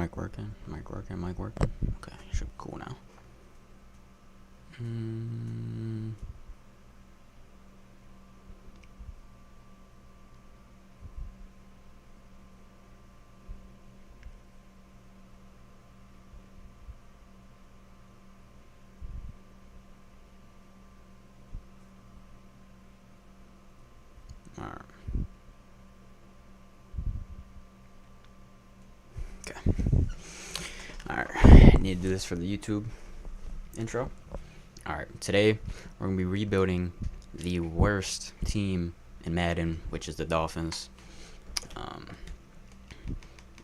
Mic working? Mic working? Mic working? Okay, should be cool now. Alright. Okay. Alright. I need to do this for the YouTube intro. Alright, today we're going to be rebuilding the worst team in Madden, which is the Dolphins.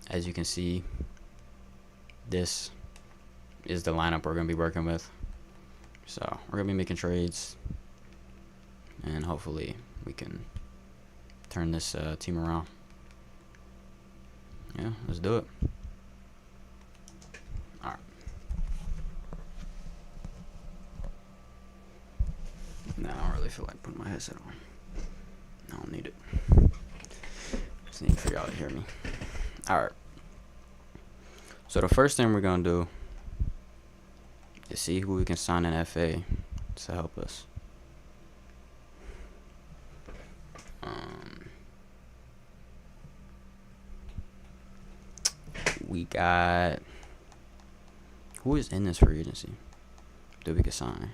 As you can see, this is the lineup we're going to be working with. So we're going to be making trades, and hopefully we can turn this team around. Yeah, let's do it. Alright. No, I don't really feel like putting my headset on. I don't need it. Just need to figure out how to hear me. Alright. So the first thing we're going to do is see who we can sign in FA to help us. We got... Who is in this free agency that we could sign?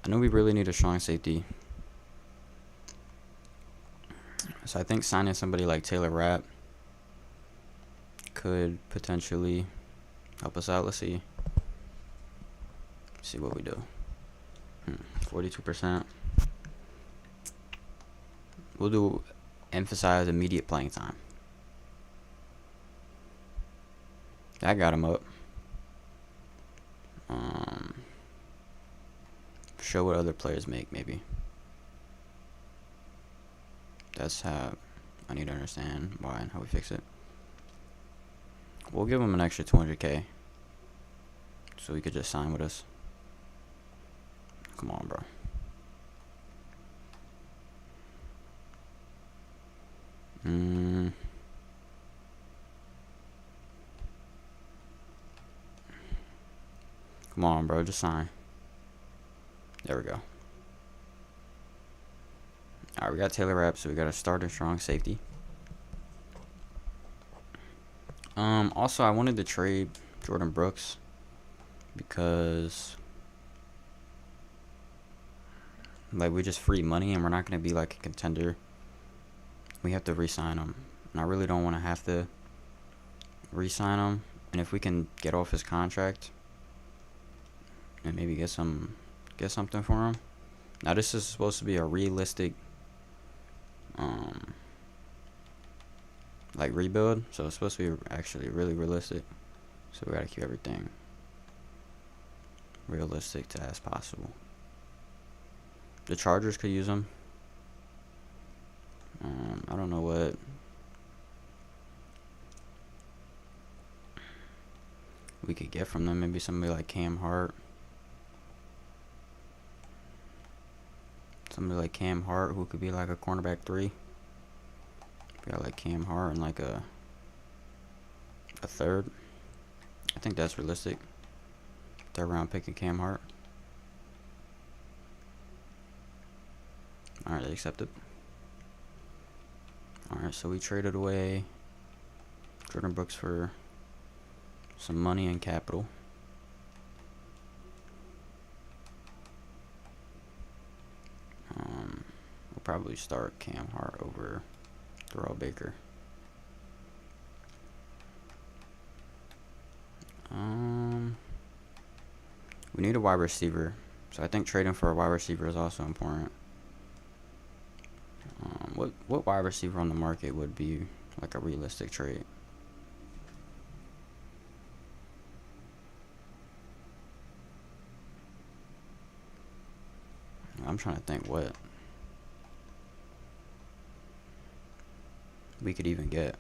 I know we really need a strong safety. So I think signing somebody like Taylor Rapp could potentially help us out. Let's see. See what we do. 42%. We'll do emphasize immediate playing time. That got him up. Show what other players make, maybe. That's how I need to understand why and how we fix it. We'll give him an extra 200K so he could just sign with us. Come on, bro. Come on, bro. Just sign. There we go. Alright, we got Taylor Rapp, so we got a starter strong safety. Also, I wanted to trade Jordan Brooks because, like, we just free money and we're not going to be like a contender. We have to re-sign him, and I really don't want to have to re-sign him. And if we can get off his contract and maybe get something for him. Now this is supposed to be a realistic like rebuild, so it's supposed to be actually really realistic. So we gotta keep everything realistic to as possible. The Chargers could use them. I don't know what we could get from them. Maybe somebody like Cam Hart. Somebody like Cam Hart who could be like a cornerback 3. We got like Cam Hart and like a third. I think that's realistic. Third round pick of Cam Hart. Alright, they accepted. Alright, so we traded away Jordan Brooks for some money and capital. We'll probably start Cam Hart over Terrell Baker. We need a wide receiver, so I think trading for a wide receiver is also important. What wide receiver on the market would be like a realistic trade? I'm trying to think what we could even get.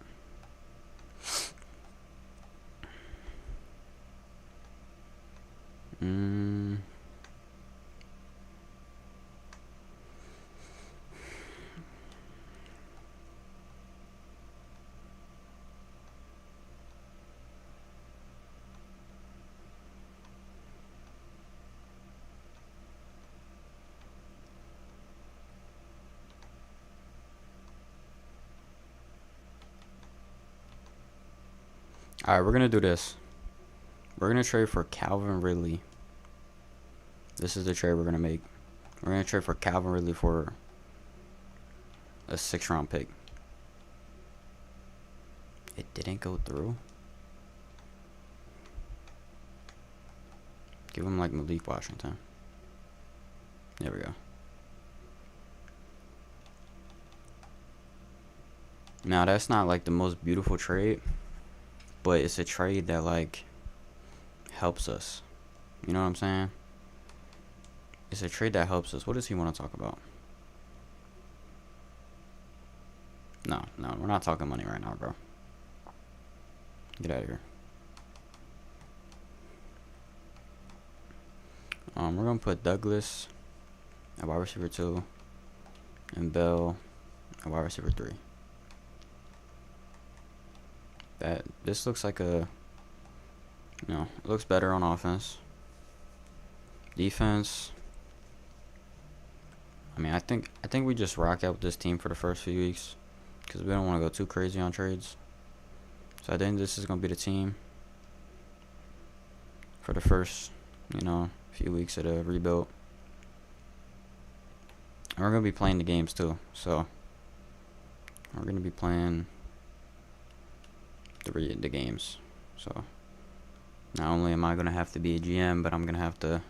Alright, we're gonna do this. We're gonna trade for Calvin Ridley. This is the trade we're gonna make. We're gonna trade for Calvin Ridley for a 6th-round pick. It didn't go through. Give him like Malik Washington. There we go. Now that's not like the most beautiful trade, but it's a trade that like helps us. You know what I'm saying? It's a trade that helps us. What does he want to talk about? No, we're not talking money right now, bro. Get out of here. We're gonna put Douglas at wide receiver 2 and Bell at wide receiver 3. This looks like a, it looks better on offense. Defense, I mean, I think we just rock out with this team for the first few weeks because we don't want to go too crazy on trades. So I think this is gonna be the team for the first, few weeks of the rebuild. And we're gonna be playing the games too, so we're gonna be playing the games. So not only am I gonna have to be a GM, but I'm gonna have to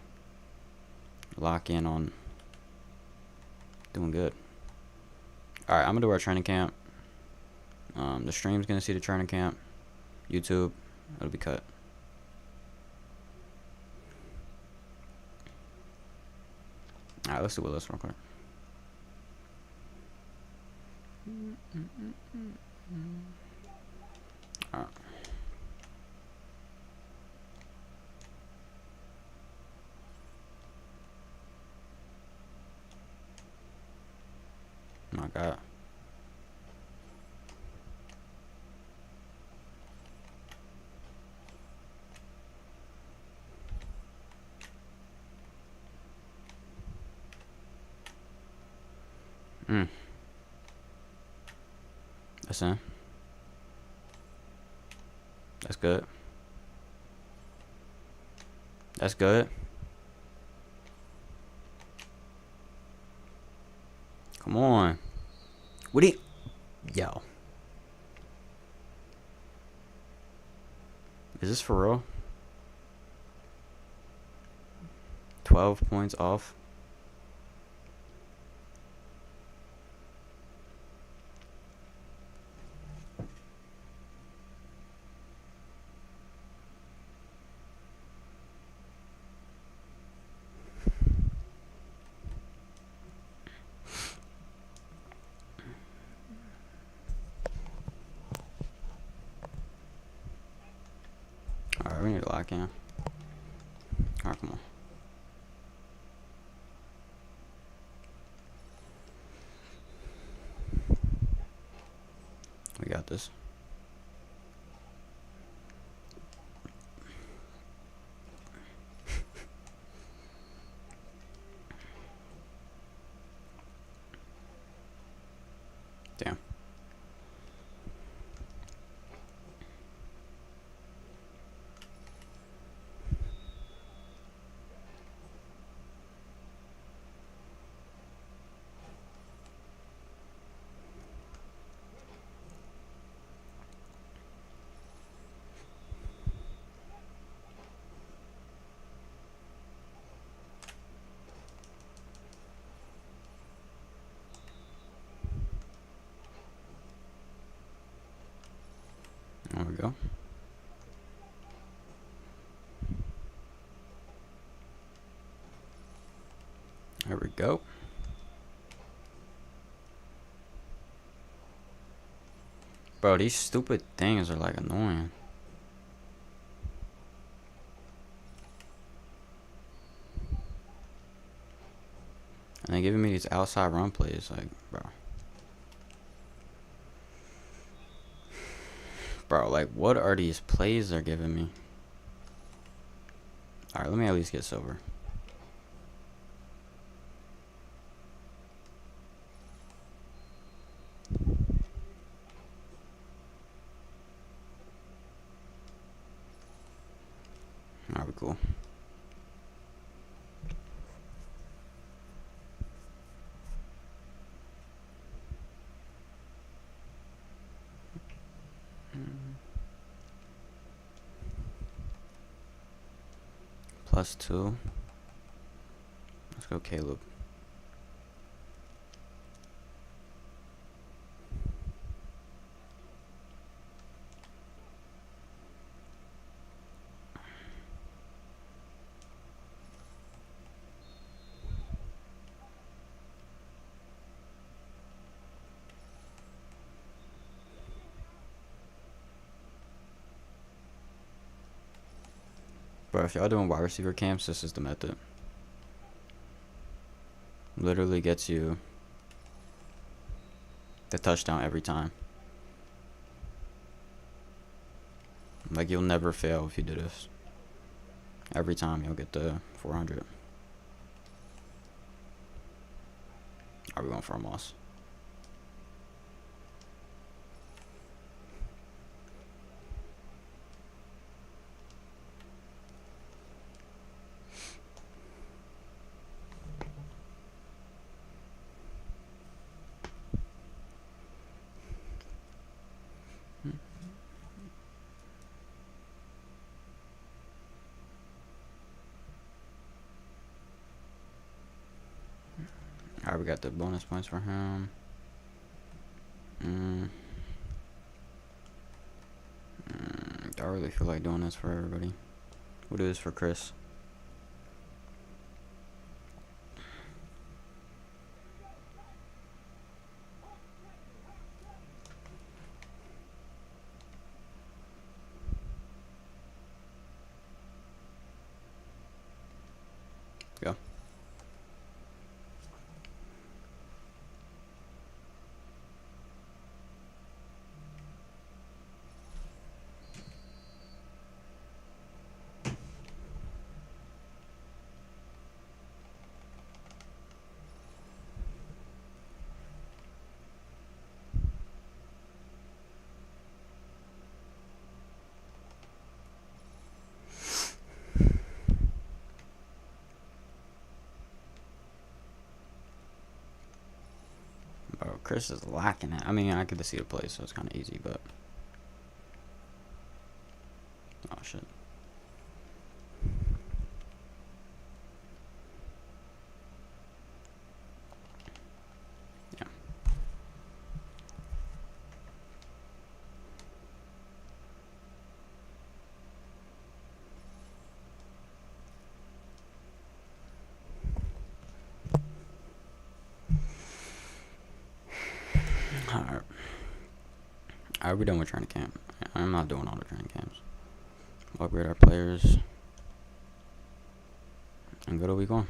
lock in on doing good. All right, I'm gonna do our training camp. The stream's gonna see the training camp. YouTube, it'll be cut. All right, let's do this real quick. All right. Oh my God. That's in. That's good. That's good. Come on. What do you... Yo. Is this for real? 12 points off. Alright, we need to lock in. Alright, come on. We got this. Damn. There we go. There we go. Bro, these stupid things are like annoying. And they're giving me these outside run plays, like, bro. Bro, like, what are these plays they're giving me? Alright, let me at least get silver. cool. +2. Let's go Caleb. Bro, if y'all doing wide receiver camps, this is the method. Literally gets you the touchdown every time. Like, you'll never fail if you do this. Every time you'll get the 400. Are we going for a loss? Alright, we got the bonus points for him. I really feel like doing this for everybody. We'll do this for Chris. Go. Bro, Chris is lacking it. I mean, I get to see the play, so it's kind of easy, but... Oh, shit. Yeah. Alright. Alright, we're done with training camp. I'm not doing all the training camps. Upgrade our players. And go to week 1.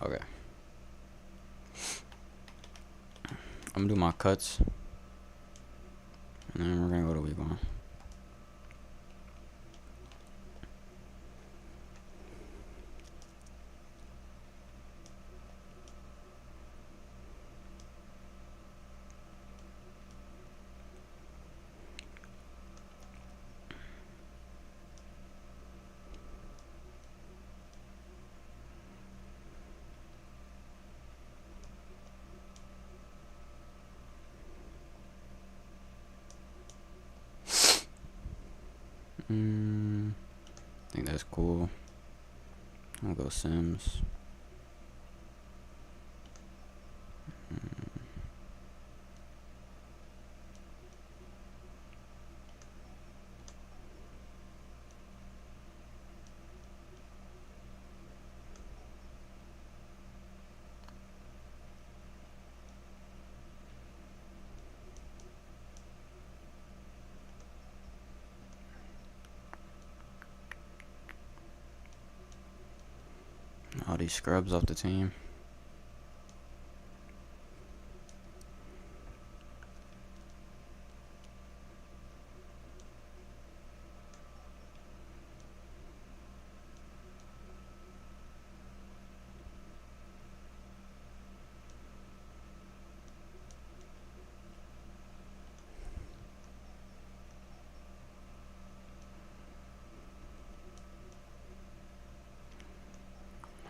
Okay. I'm gonna do my cuts. And then we're gonna go to week 1. I think that's cool. I'll go Sims. All these scrubs off the team.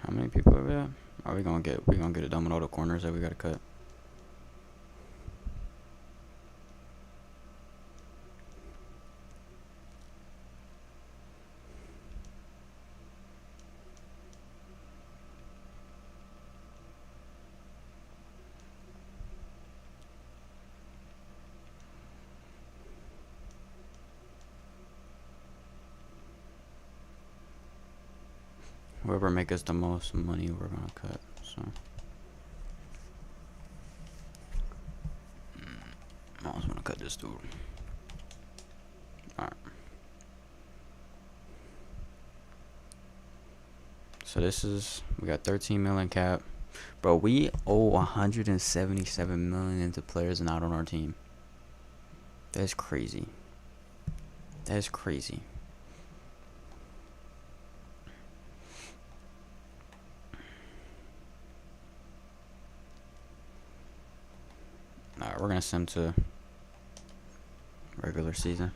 How many people are there? Are we gonna get it done with all the corners that we gotta cut? Whoever make us the most money, we're gonna cut. So I almost wanna cut this dude. Alright. So this is, we got 13 million cap. Bro, we owe 177 million into players not on our team. That's crazy. That's crazy. Alright, we're gonna send to regular season.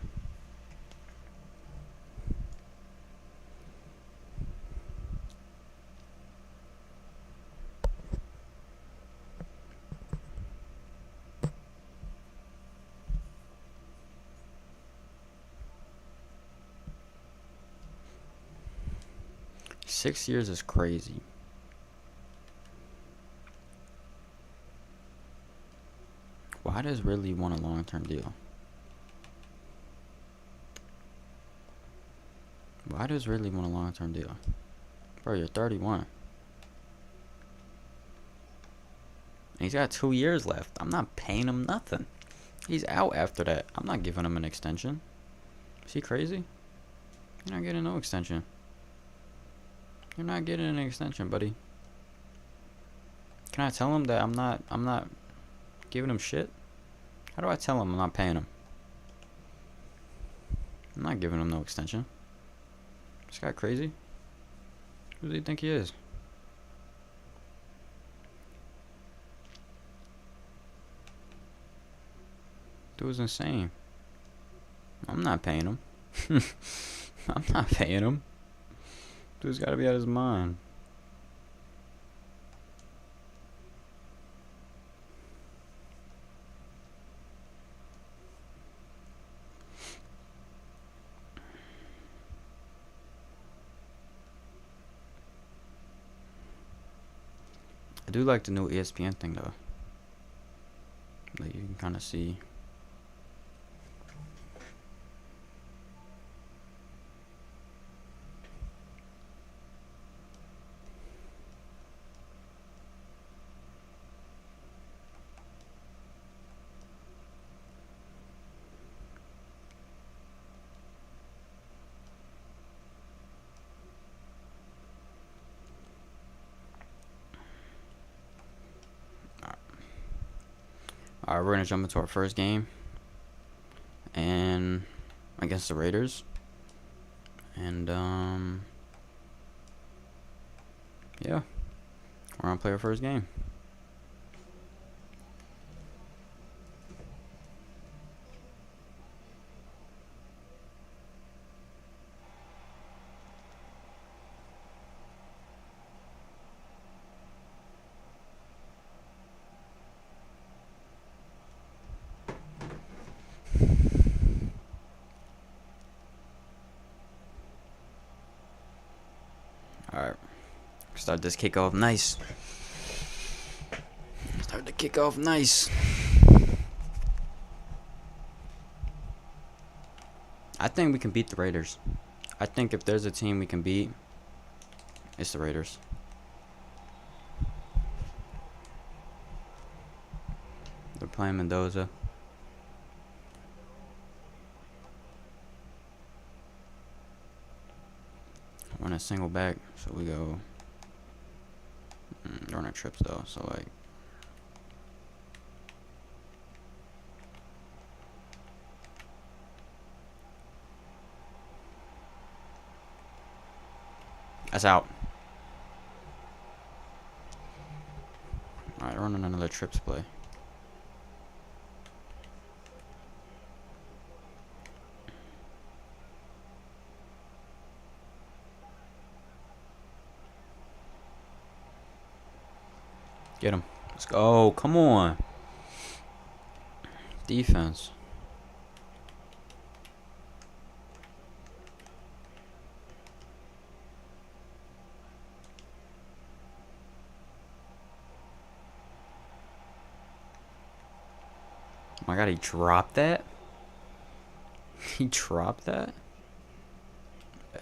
Six years is crazy. Why does Ridley want a long-term deal? Why does Ridley want a long-term deal? Bro, you're 31. And he's got 2 years left. I'm not paying him nothing. He's out after that. I'm not giving him an extension. Is he crazy? You're not getting no extension. You're not getting an extension, buddy. Can I tell him that I'm not giving him shit? How do I tell him I'm not paying him? I'm not giving him no extension. This guy crazy? Who do you think he is? Dude's insane. I'm not paying him. I'm not paying him. Dude's gotta be out of his mind. I do like the new ESPN thing though. Like you can kind of see. Alright, we're gonna jump into our first game, and against the Raiders, and yeah, we're gonna play our first game. Alright, start this kickoff nice. Start the kickoff nice. I think we can beat the Raiders. I think if there's a team we can beat, it's the Raiders. They're playing Mendoza. I want a single back, so we go Running trips though, so like. That's out. Alright, running another trips play. Get him. Let's go. Come on. Defense. Oh my god, he dropped that? He dropped that?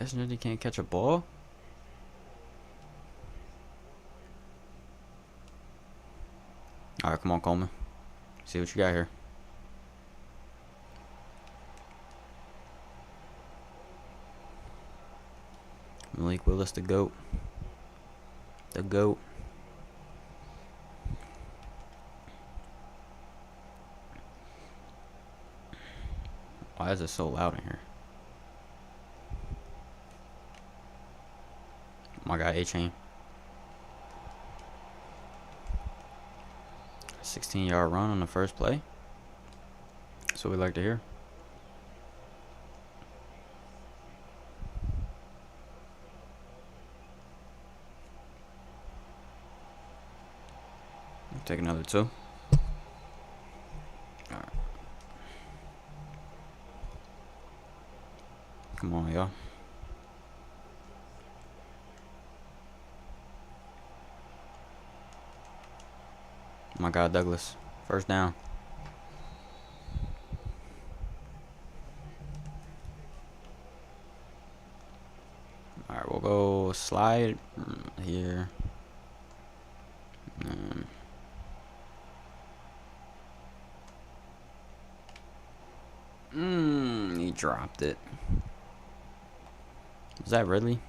Isn't it he can't catch a ball? Alright, come on, Coleman. See what you got here. Malik Willis, the GOAT. The GOAT. Why is it so loud in here? Oh my god, A-Chain. 16-yard run on the first play. That's what we like to hear. Take another 2. Alright. Come on, y'all. Oh my god, Douglas. First down. Alright, we'll go slide here. He dropped it. Is that Ridley?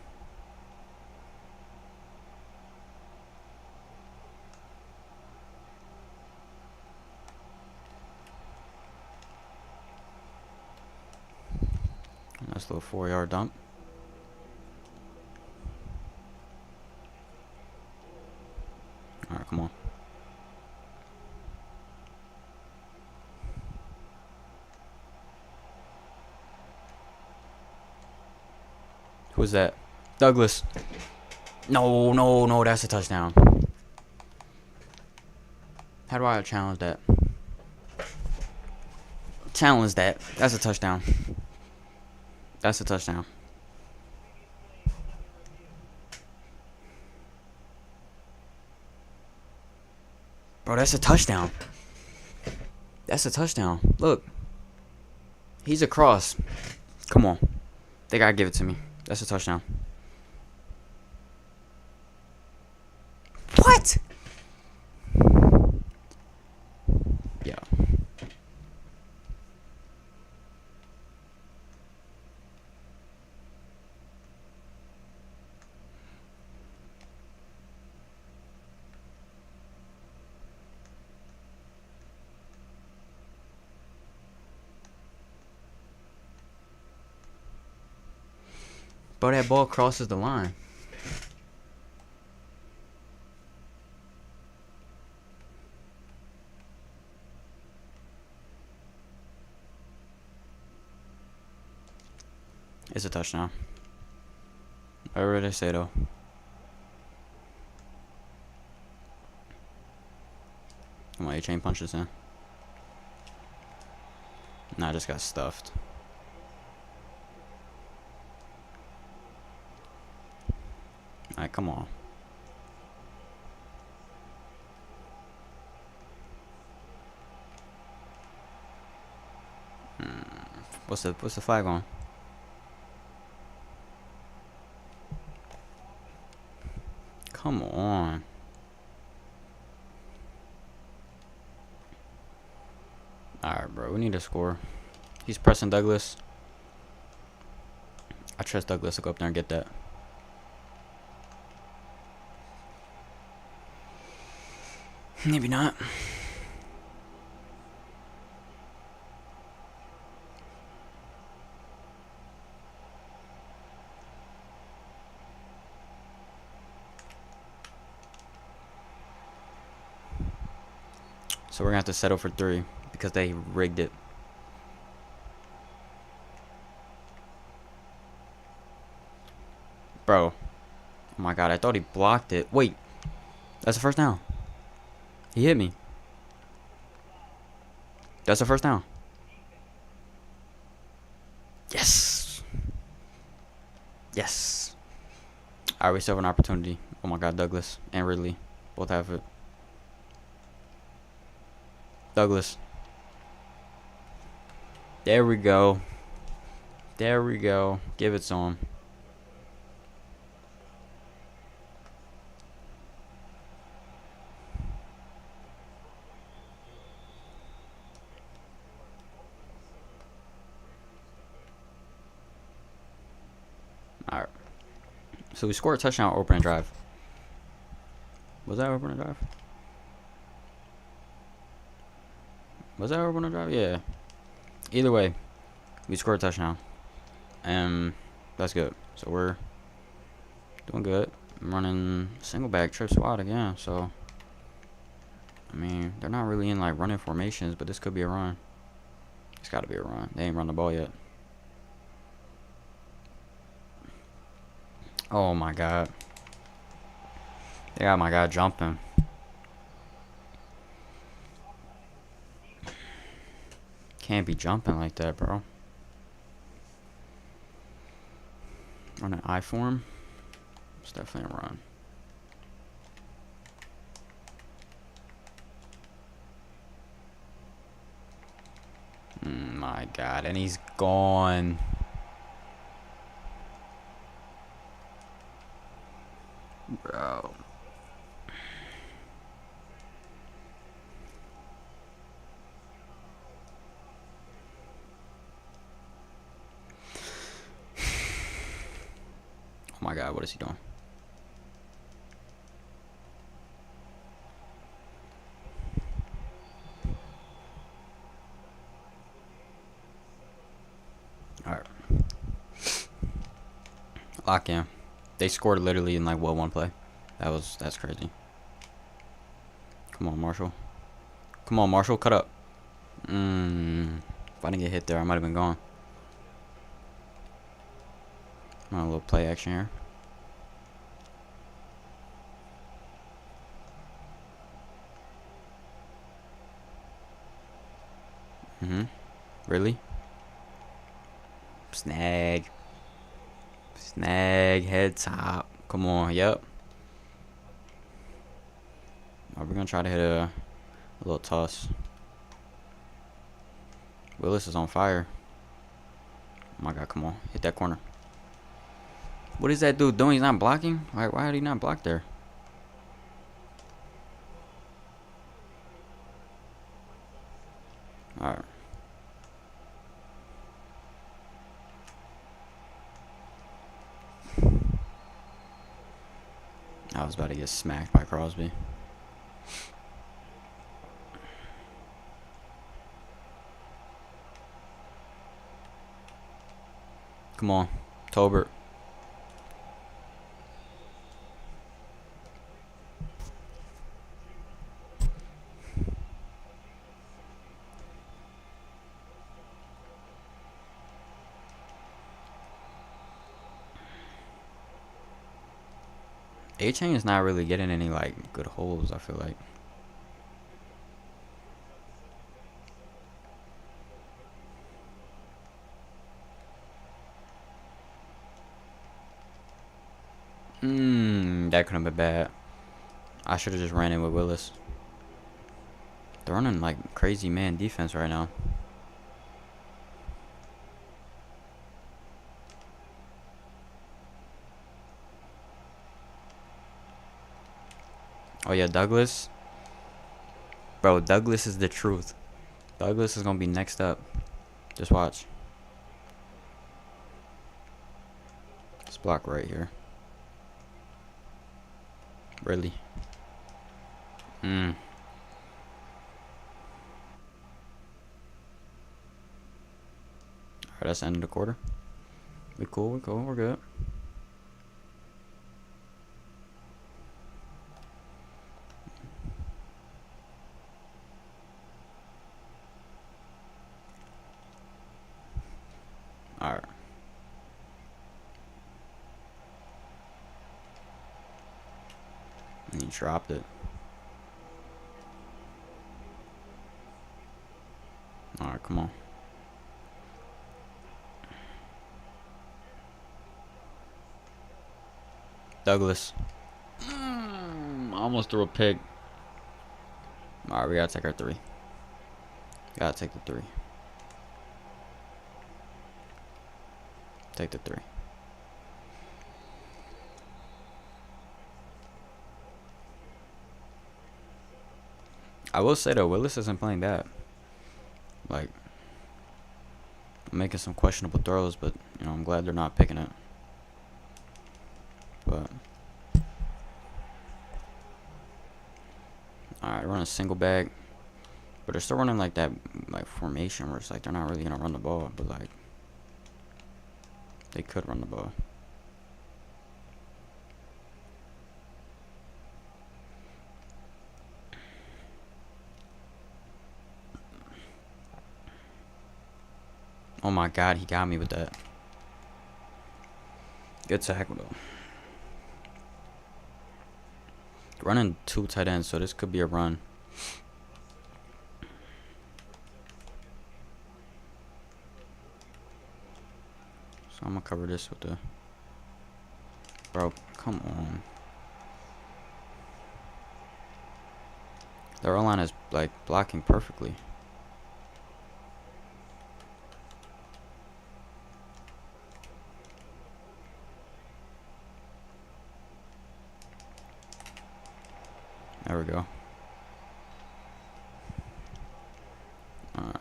Nice little 4-yard dump. Alright, come on. Who's that? Douglas. No, no, no, that's a touchdown. How do I challenge that? Challenge that. That's a touchdown. That's a touchdown. Bro, that's a touchdown. That's a touchdown. Look. He's across. Come on. They gotta give it to me. That's a touchdown. What? Yeah. Bro, that ball crosses the line. It's a touchdown. Whatever they say, though. Come on, A-Chain punches in. Nah, I just got stuffed. Alright, come on. What's the flag on? Come on. Alright, bro. We need to score. He's pressing Douglas. I trust Douglas to go up there and get that. Maybe not. So we're gonna have to settle for 3 because they rigged it. Bro. Oh my god, I thought he blocked it. Wait. That's the first down. He hit me. That's the first down. Yes. Yes. Alright, we still have an opportunity. Oh my god, Douglas and Ridley both have it. Douglas. There we go. There we go. Give it to him. Alright. So we scored a touchdown opening drive. Was that opening drive? Was that opening drive? Yeah. Either way, we scored a touchdown. And that's good. So we're doing good. I'm running single back trip squad again. So, I mean, they're not really in like running formations, but this could be a run. It's got to be a run. They ain't run the ball yet. Oh my god. They got my guy jumping. Can't be jumping like that, bro. Run an I form. It's definitely a run. My god, and he's gone. Bro. Oh my god, what is he doing? Alright. Lock in. They scored literally in like what, one play? That's crazy. Come on, Marshall. Come on, Marshall, cut up. If I didn't get hit there, I might have been gone. A little play action here. Really? Snag. Snag, head top. Come on, yep. We're gonna try to hit a little toss. Willis is on fire. Oh my god, come on. Hit that corner. What is that dude doing? He's not blocking? Why did he not block there? Alright. I was about to get smacked by Crosby. Come on, Tolbert. A-Chain is not really getting any like good holes, I feel like. That could have been bad. I should have just ran in with Willis. They're running like crazy man defense right now. Oh yeah, Douglas. Bro, Douglas is the truth. Douglas is gonna be next up. Just watch. This block right here. Really. Alright, that's the end of the quarter. We cool, we're good. Alright. And he dropped it. Alright, come on. Douglas. Almost threw a pick. Alright, we gotta take our 3. Gotta take the 3. Take the 3. I will say though, Willis isn't playing bad. Like, making some questionable throws, but you know, I'm glad they're not picking it. But alright, run a single back, but they're still running like that, like formation where it's like they're not really gonna run the ball, but like they could run the ball. Oh my God, he got me with that. Good tackle though. Running 2 tight ends, so this could be a run. So I'm gonna cover this with the. Bro, come on. Their O-line is like blocking perfectly. There we go. Alright.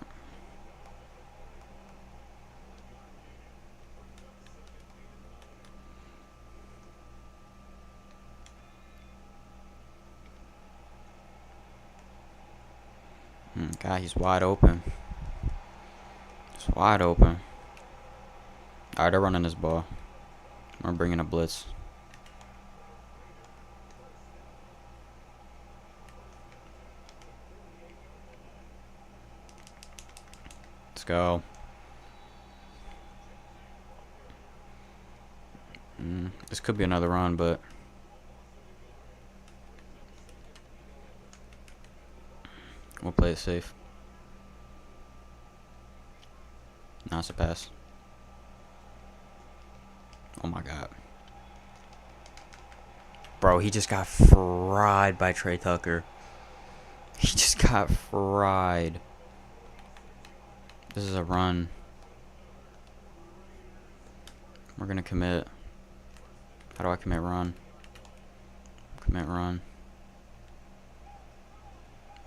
God, he's wide open. He's wide open. Alright, they're running this ball. We're bringing a blitz. Let's go. This could be another run, but we'll play it safe. Now it's a pass. Oh my God. Bro, he just got fried by Trey Tucker. He just got fried. This is a run. We're gonna commit. How do I commit run? Commit run.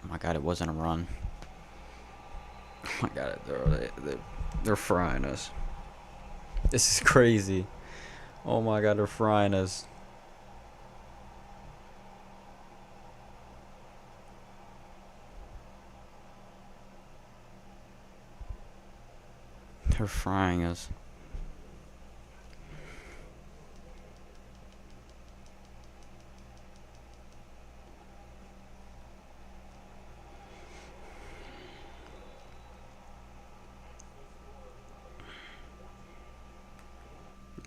Oh my God, it wasn't a run. Oh my God, they're frying us. This is crazy. Oh my God, they're frying us. They're frying us.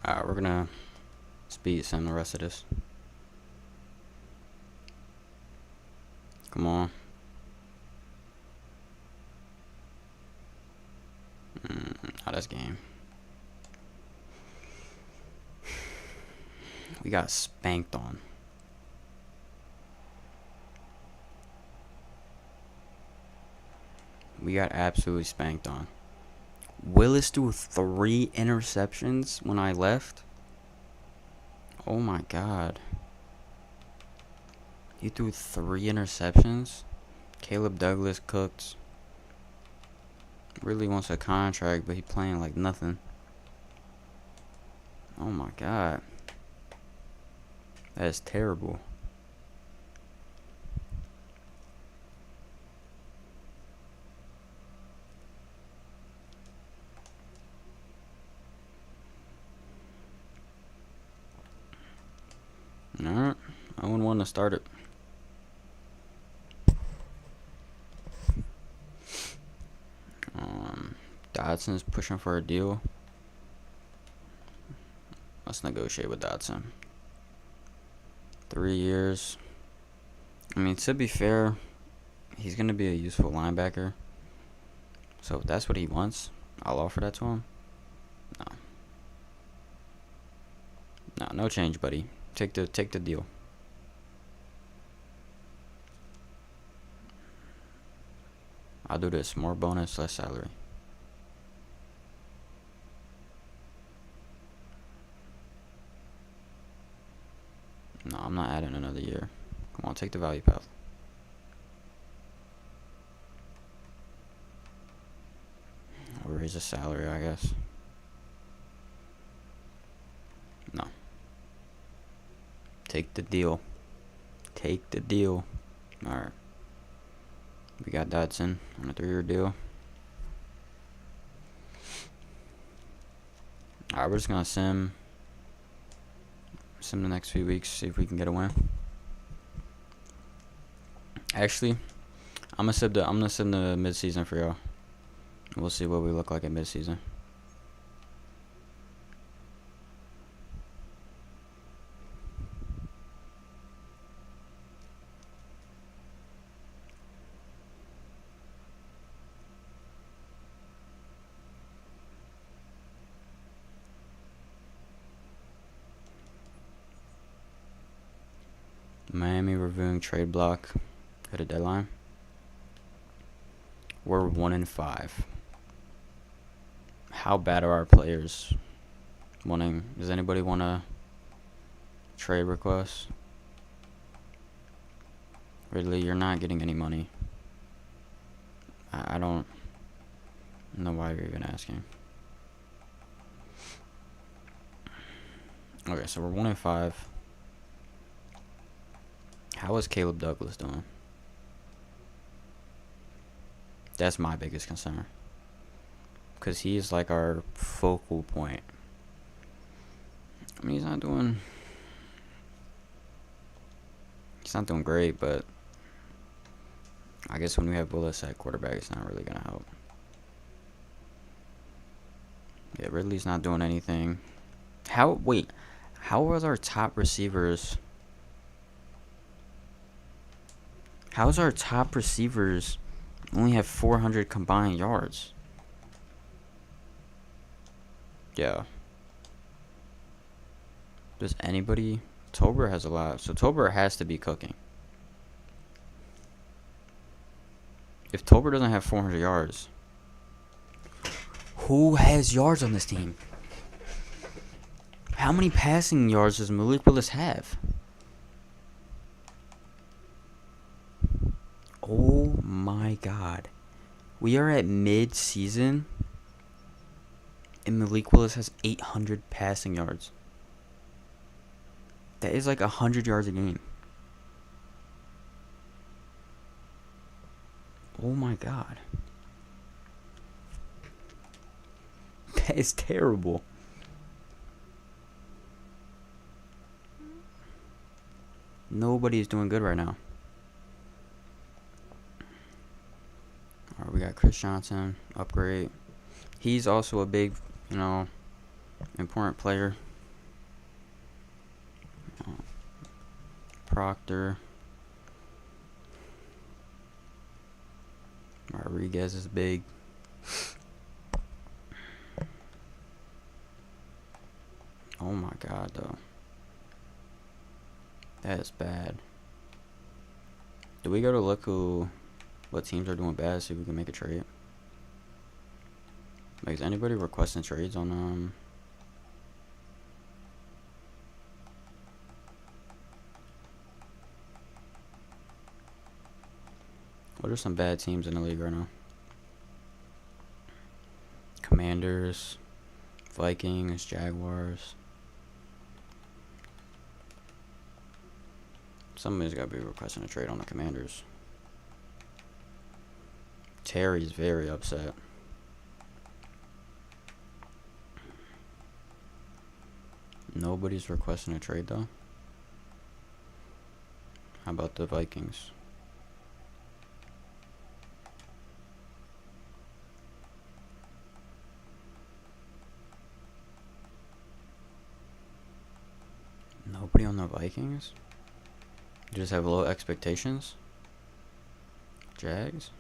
Alright, we're gonna speed sim the rest of this. Come on. Oh, that's game. We got spanked on. We got absolutely spanked on. Willis threw 3 interceptions when I left. Oh my God. He threw 3 interceptions. Caleb Douglas cooked. Really wants a contract, but he playing like nothing. Oh my God. That is terrible. Alright. 0-1 to start it. Dodson's pushing for a deal. Let's negotiate with Dodson. 3 years. I mean, to be fair, he's going to be a useful linebacker. So if that's what he wants, I'll offer that to him. No change, buddy. Take the deal. I'll do this. More bonus, less salary. No, I'm not adding another year. Come on, take the value path. Or raise the salary, I guess. No. Take the deal. Take the deal. Alright. We got Dodson on a 3-year deal. Alright, we're just gonna sim the next few weeks, see if we can get a win. Actually, I'm gonna sim the mid-season for y'all. We'll see what we look like at mid-season. Miami reviewing trade block at a deadline. We're 1-5. How bad are our players wanting? Does anybody want a trade request? Ridley, you're not getting any money. I don't know why you're even asking. Okay, so we're 1-5. How is Caleb Douglas doing? That's my biggest concern. Because he's like our focal point. I mean, he's not doing great, but I guess when we have Willis at quarterback, it's not really going to help. Yeah, Ridley's not doing anything. How was our top receivers? How's our top receivers only have 400 combined yards? Yeah. Does anybody? Tober has a lot. So Tober has to be cooking. If Tober doesn't have 400 yards, who has yards on this team? How many passing yards does Malik Willis have? Oh my God. We are at mid-season, and Malik Willis has 800 passing yards. That is like 100 yards a game. Oh my God. That is terrible. Nobody's doing good right now. Alright, we got Chris Johnson, upgrade. He's also a big, important player. Proctor. Rodriguez is big. Oh my God, though. That is bad. Do we go to look what teams are doing bad, see if we can make a trade? Like, is anybody requesting trades on what are some bad teams in the league right now? Commanders, Vikings, Jaguars. Somebody's got to be requesting a trade on the Commanders. Terry's very upset. Nobody's requesting a trade, though. How about the Vikings? Nobody on the Vikings? You just have low expectations? Jags?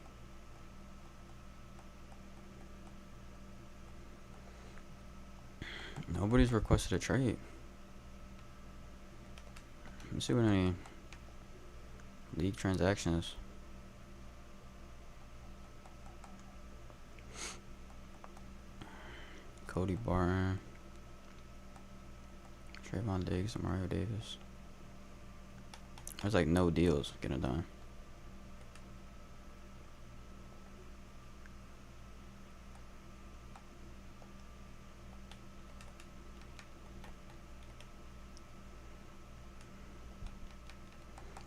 Nobody's requested a trade. Let me see what any league transactions. Cody Barton, Trayvon Diggs, and Mario Davis. There's like no deals getting done.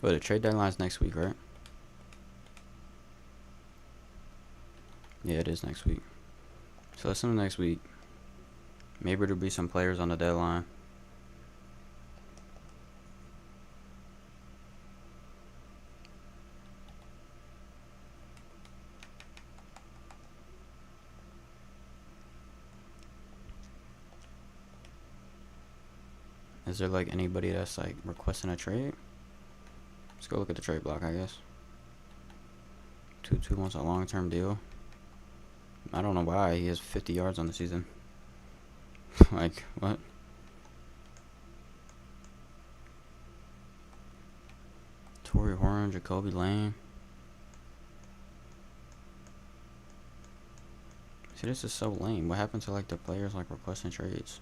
But the trade deadline's next week, right? Yeah, it is next week. So listen to next week. Maybe there'll be some players on the deadline. Is there like anybody that's like requesting a trade? Let's go look at the trade block, I guess. 2-2 wants a long-term deal. I don't know why. He has 50 yards on the season. Like, what? Torrey Horn, Jacoby Lane. See, this is so lame. What happened to like the players like requesting trades?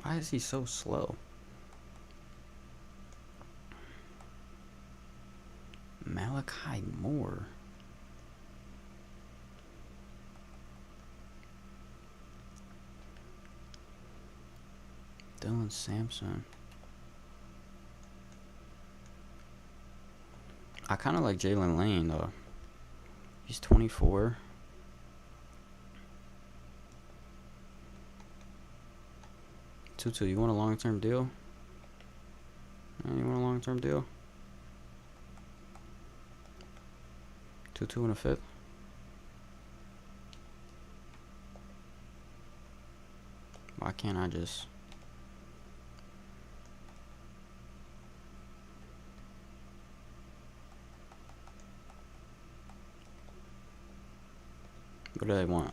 Why is he so slow? Malachi Moore. Dylan Sampson. I kind of like Jalen Lane though. He's 24. Tutu, you want a long-term deal? You want a long-term deal? 2-2 and a fifth. Why can't I just... What do they want?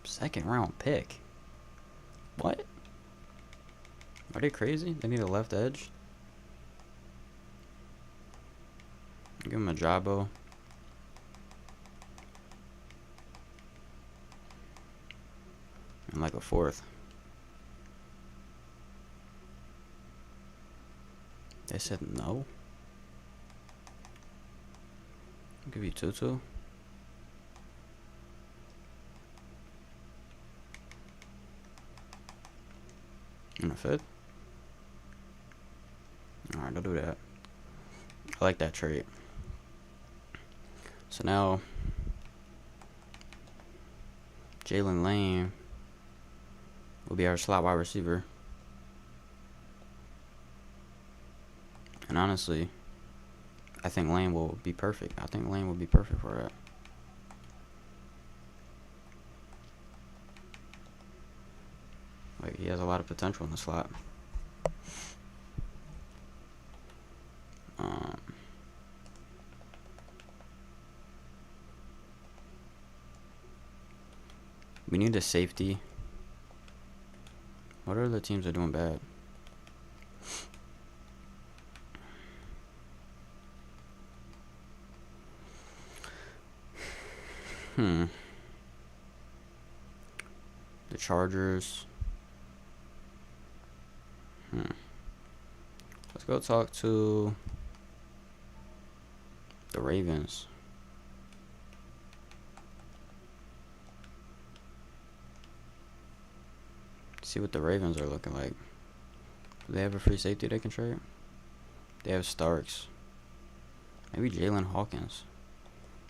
Second round pick. What? Are they crazy? They need a left edge? Give him a Jabo. And like a fourth. They said no. I'll give you Tutu. And a fifth. Alright, I'll do that. I like that trade. So now Jalen Lane will be our slot wide receiver. And honestly, I think Lane will be perfect. I think Lane will be perfect for that. Like, he has a lot of potential in the slot. We need a safety. What other teams are doing bad? The Chargers. Let's go talk to the Ravens. See what the Ravens are looking like. Do they have a free safety they can trade? They have Starks. Maybe Jalen Hawkins.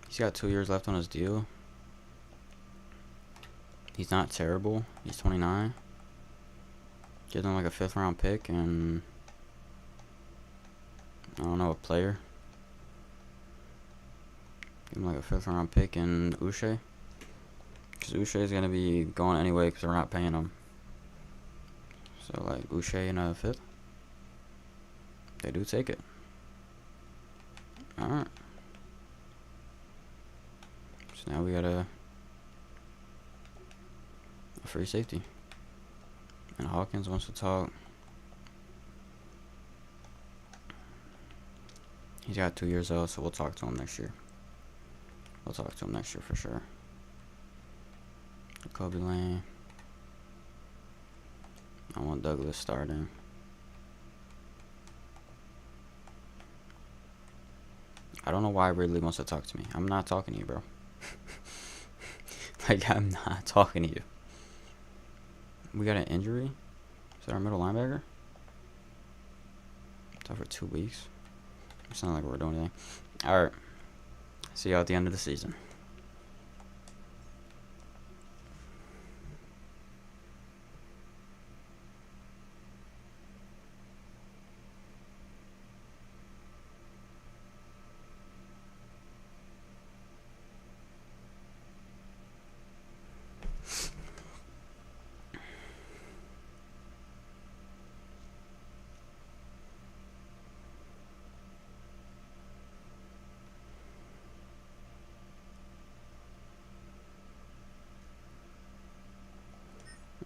He's got 2 years left on his deal. He's not terrible. He's 29. Give him like a 5th round pick and I don't know, a player. Give him like a 5th round pick and Uche. Because Uche is going to be going anyway because we're not paying him. So like Uche and a 5th. They do take it. Alright. So now we got a free safety. And Hawkins wants to talk. He's got 2 years old, so we'll talk to him next year. We'll talk to him next year for sure. Kobe Lane. I want Douglas starting. I don't know why Ridley wants to talk to me. I'm not talking to you, bro. Like, I'm not talking to you. We got an injury? Is that our middle linebacker? It's out for 2 weeks. It's not like we're doing anything. Alright. See you at the end of the season.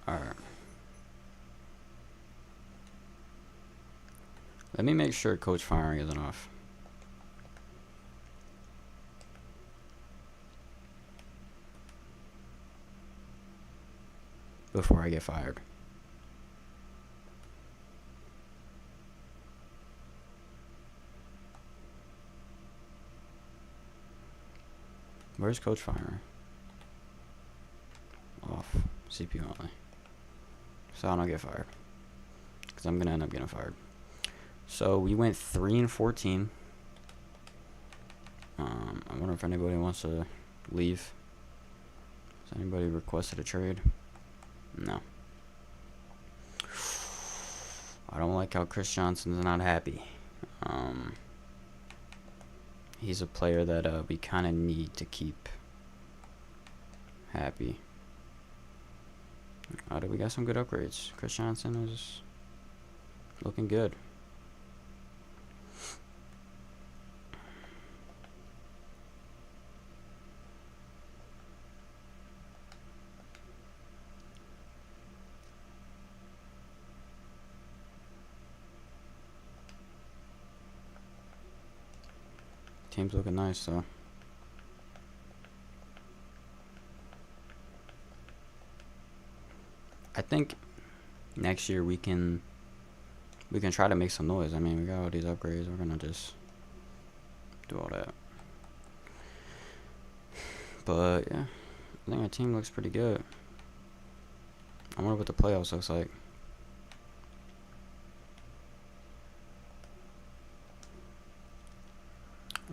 Alright. Let me make sure coach firing isn't off. Before I get fired. Where's coach firing? Off. CPU only. So I don't get fired. Because I'm going to end up getting fired. So we went 3-14. I wonder if anybody wants to leave. Has anybody requested a trade? No. I don't like how Chris Johnson's not happy. He's a player that we kind of need to keep happy. We got some good upgrades. Chris Johnson is looking good. Team's looking nice though. I think next year we can try to make some noise. I mean, we got all these upgrades. We're gonna just do all that. But yeah, I think our team looks pretty good. I wonder what the playoffs looks like.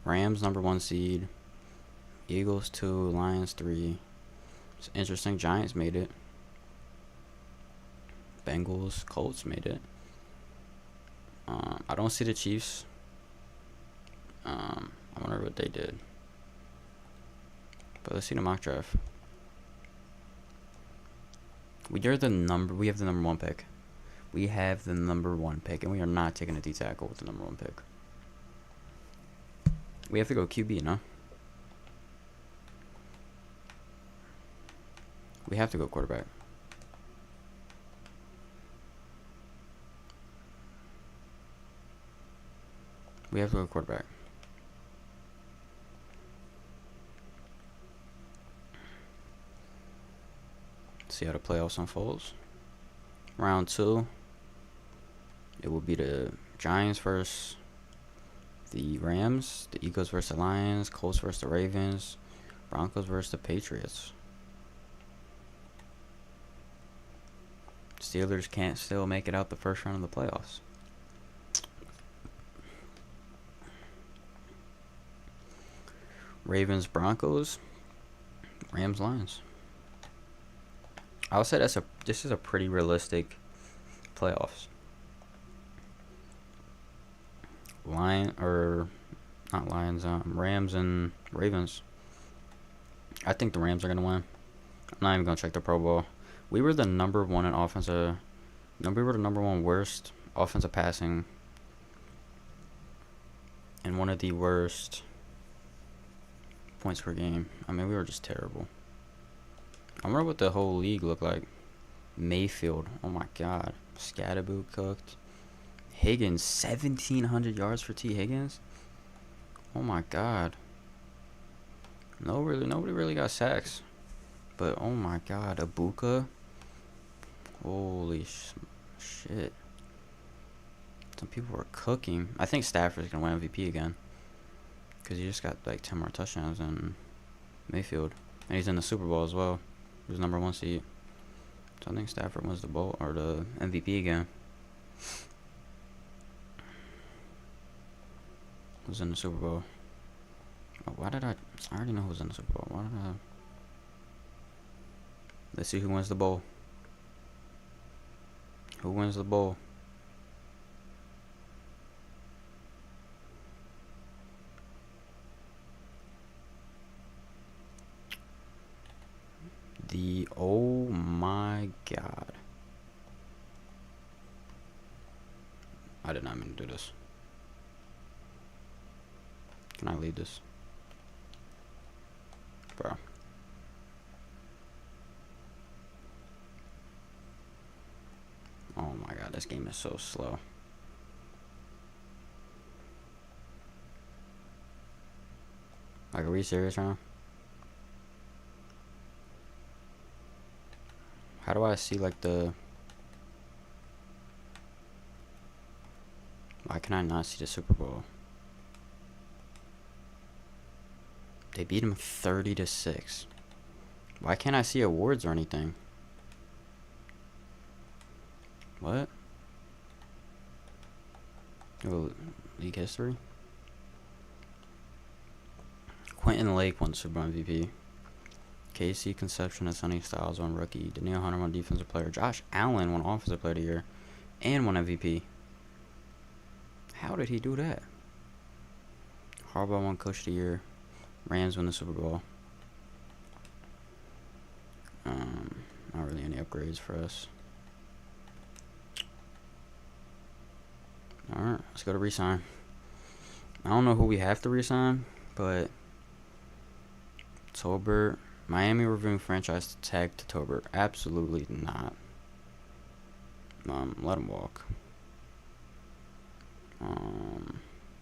Rams #1 seed. Eagles 2, Lions 3. It's interesting. Giants made it. Bengals, Colts made it. I don't see the Chiefs. I wonder what they did. But let's see the mock draft. We have the number 1 pick. We have the number 1 pick, and we are not taking a D tackle with the number 1 pick. We have to go QB, no? We have to go quarterback. We have to go quarterback. See how the playoffs unfolds. Round 2. It will be the Giants versus the Rams, the Eagles versus the Lions, Colts versus the Ravens, Broncos versus the Patriots. Steelers can't still make it out the first round of the playoffs. Ravens, Broncos, Rams, Lions. I'll say this is a pretty realistic playoffs. Not Lions, Rams and Ravens. I think the Rams are gonna win. I'm not even gonna check the Pro Bowl. We were the number one in offensive. No, we were the number one worst offensive passing, and one of the worst points per game. I mean, we were just terrible. I wonder what the whole league looked like. Mayfield, oh my God, Scatterboot cooked. Higgins, 1,700 yards for T. Higgins. Oh my God. Nobody really got sacks. But oh my God, Ibuka. Holy shit. Some people were cooking. I think Stafford's gonna win MVP again, because he just got like 10 more touchdowns than Mayfield, and he's in the Super Bowl as well. He was number 1 seed. So I think Stafford wins the bowl or the MVP again. Who's in the Super Bowl? Oh, why did I already know who's in the Super Bowl. Why did I? Let's see who wins the bowl. Who wins the bowl? Oh my God. I did not mean to do this. Can I leave this? Bro. Oh my God, this game is so slow. Like, are we serious right now? How do I see like the... Why can I not see the Super Bowl? They beat him 30-6. Why can't I see awards or anything? What? Oh, league history? Quentin Lake won Super Bowl MVP. Casey Conception and Sonny Styles won rookie. Danielle Hunter won defensive player. Josh Allen won offensive player of the year and won MVP. How did he do that? Harbaugh won coach of the year. Rams won the Super Bowl. Not really any upgrades for us. Alright, let's go to resign. I don't know who we have to resign, but Tolbert, Miami reviewing franchise tag to Tolbert. Absolutely not. Let him walk.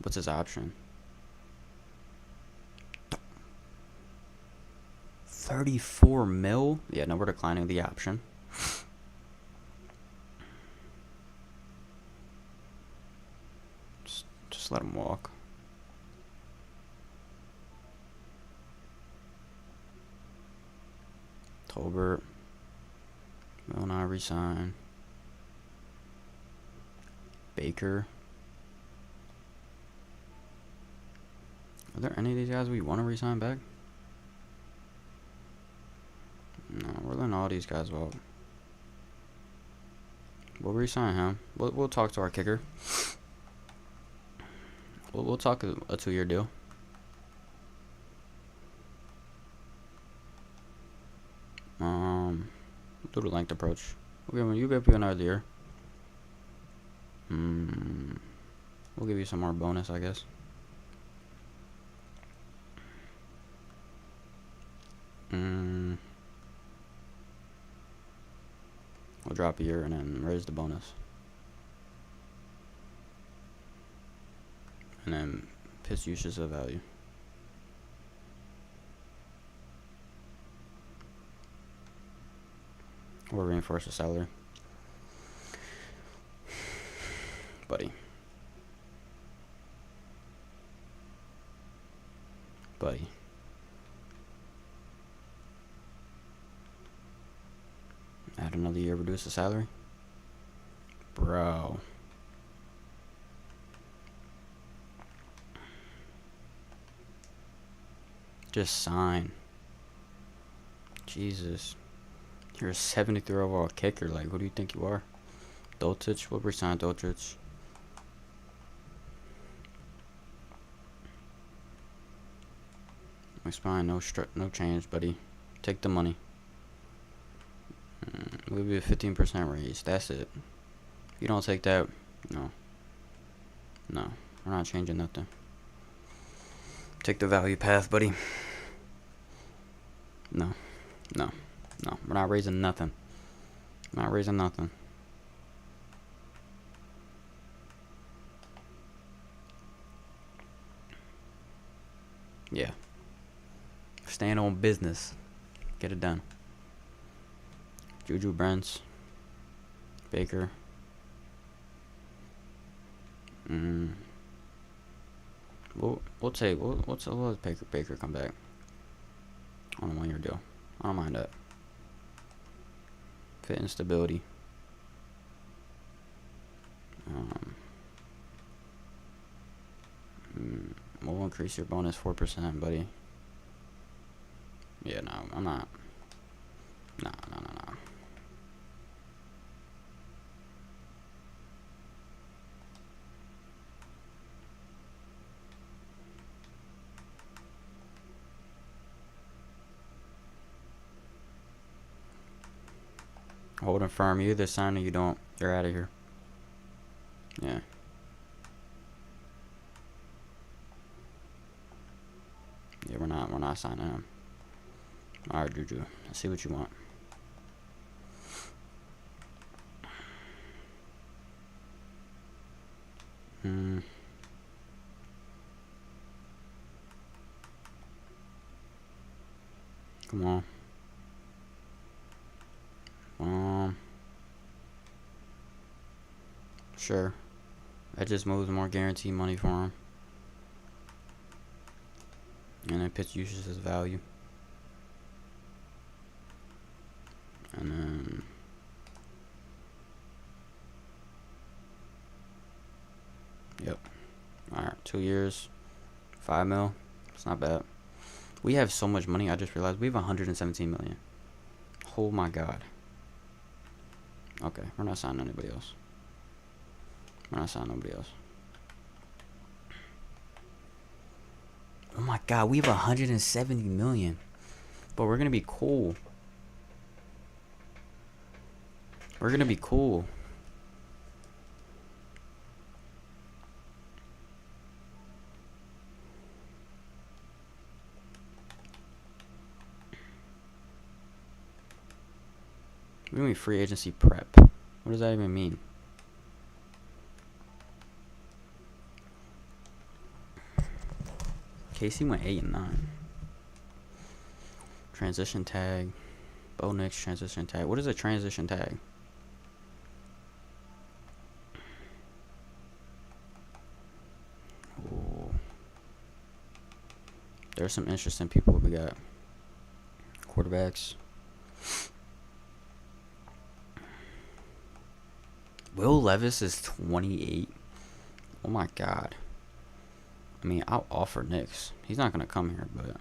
What's his option? 34 mil? Yeah, no, we're declining the option. Just let him walk. Tolbert will not resign. Baker. Are there any of these guys we want to resign back? No, we're letting all these guys walk. We'll resign him. We'll talk to our kicker. We'll talk a 2-year deal. Do the length approach. You give you another year. We'll give you some more bonus, I guess. We'll drop a year and then raise the bonus. And then piss uses of value. Or reinforce the salary. Buddy. Add another year, reduce the salary. Bro. Just sign. Jesus. You're a 73 overall kicker. Like, who do you think you are? Dolchich? We'll resign Dolchich. My spine, no change, buddy. Take the money. We'll be a 15% raise. That's it. If you don't take that, no. No, we're not changing nothing. Take the value path, buddy. No. We're not raising nothing. Not raising nothing. Yeah. Staying on business. Get it done. Juju Brents. Baker. We'll take. What's Baker come back on a 1-year deal? I don't mind that. Fit and stability. We'll increase your bonus 4%, buddy. Yeah, no, I'm not. No. Holding firm. You either sign or you don't. You're out of here. Yeah. Yeah, we're not signing him. Alright, Juju. Let's see what you want. Come on. Sure. That just moves more guaranteed money for him. And it puts usage as value. And then yep. Alright, 2 years, 5 mil. It's not bad. We have so much money. I just realized we have 117 million. Oh my god. Okay, we're not signing anybody else. We're not signing nobody else. Oh my god, we have 170 million. But we're gonna be cool. We're gonna be cool. We're gonna be free agency prep. What does that even mean? Casey went 8 and 9. Transition tag. Bo Nix transition tag. What is a transition tag? Ooh. There's some interesting people we got. Quarterbacks. Will Levis is 28. Oh my god. I mean, I'll offer Nix. He's not going to come here, but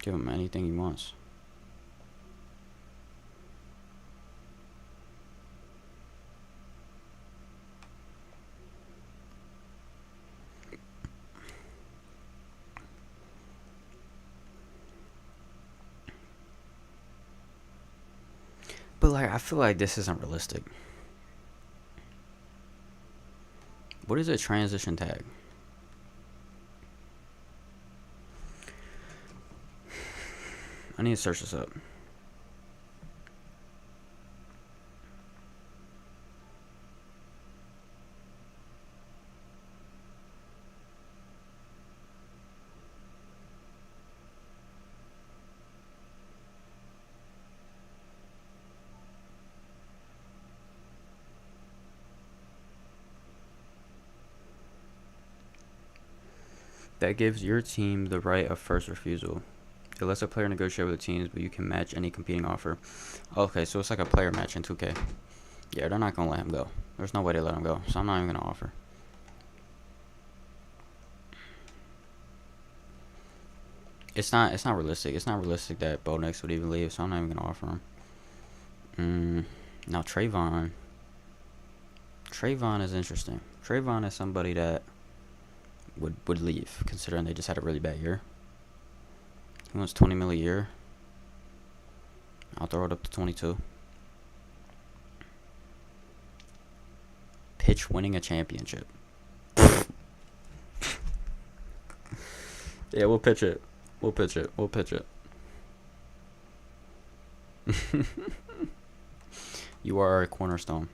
give him anything he wants. But like, I feel like this isn't realistic. What is a transition tag? I need to search this up. That gives your team the right of first refusal. It lets a player negotiate with the teams, but you can match any competing offer. Okay, so it's like a player match in 2K. Yeah, they're not going to let him go. There's no way they let him go, so I'm not even going to offer. It's not realistic. It's not realistic that Bo Nix would even leave, so I'm not even gonna offer him. Now Trayvon. Trayvon is interesting. Trayvon is somebody that would leave, considering they just had a really bad year. He wants 20 mil a year. I'll throw it up to 22. Pitch winning a championship. Yeah, we'll pitch it. We'll pitch it. We'll pitch it. You are a cornerstone.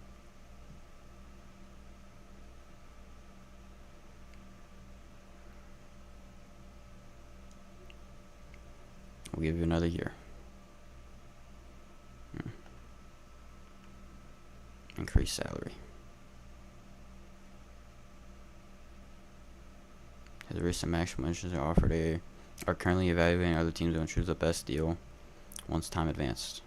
We'll give you another year. Increase salary. The recent maximum interest are offered are currently evaluating other teams and choose the best deal once time advanced.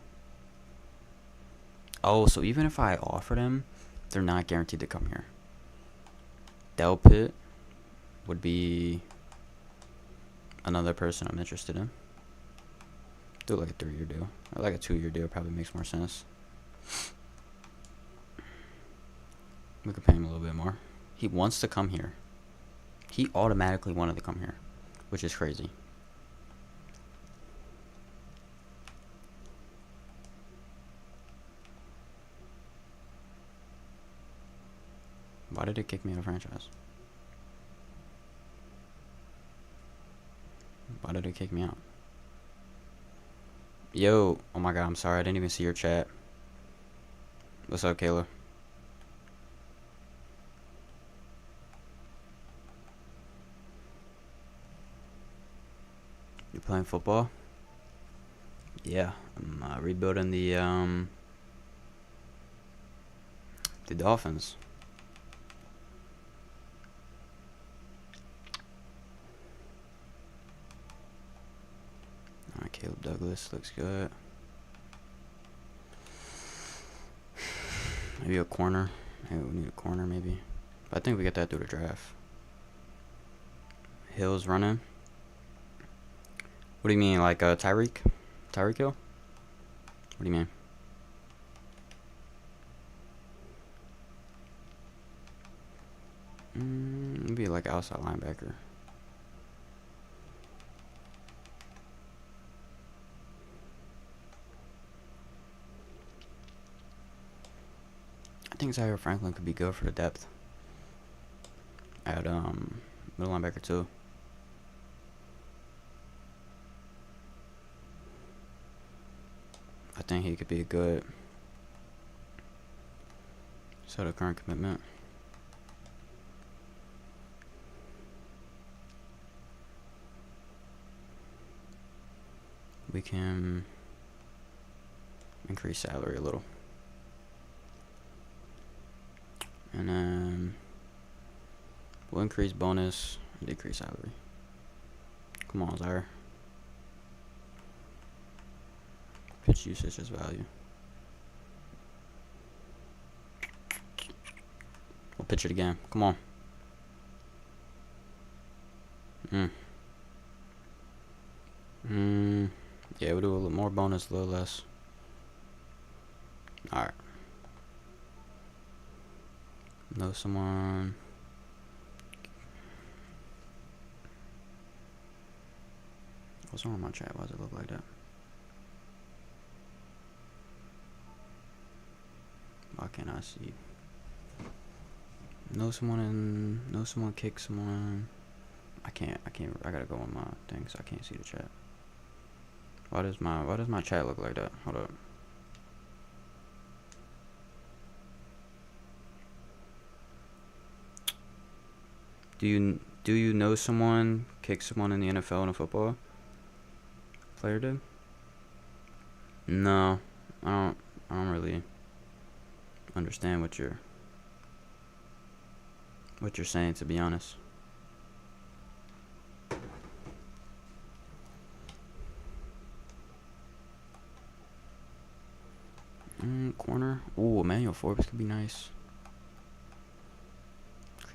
Oh, so even if I offer them, they're not guaranteed to come here. Del Pitt would be another person I'm interested in. Do like a 3-year deal. Or like a 2-year deal probably makes more sense. We could pay him a little bit more. He wants to come here. He automatically wanted to come here, which is crazy. Why did it kick me out of franchise? Why did it kick me out? Yo, oh my god, I'm sorry. I didn't even see your chat. What's up, Kayla? You playing football? Yeah, I'm rebuilding the Dolphins. Alright, Caleb Douglas looks good. Maybe a corner. Maybe we need a corner, maybe. But I think we get that through the draft. Hill's running. What do you mean, like Tyreek? Tyreek Hill? What do you mean? Maybe like outside linebacker. I think Zaire Franklin could be good for the depth at middle linebacker too. I think he could be a good set of current commitment. We can increase salary a little. And then we'll increase bonus and decrease salary. Come on, Zaire. Pitch usage as value. We'll pitch it again. Come on. Yeah, we'll do a little more bonus, a little less. Alright. Know someone. What's wrong with my chat? Why does it look like that? Why can't I see? Know someone kick someone. I can't, I gotta go on my thing, so I can't see the chat. Why does my chat look like that? Hold up. Do you know someone kick someone in the NFL in a football? Player did? No, I don't really understand what you're saying, to be honest. Corner. Ooh, Emmanuel Forbes could be nice.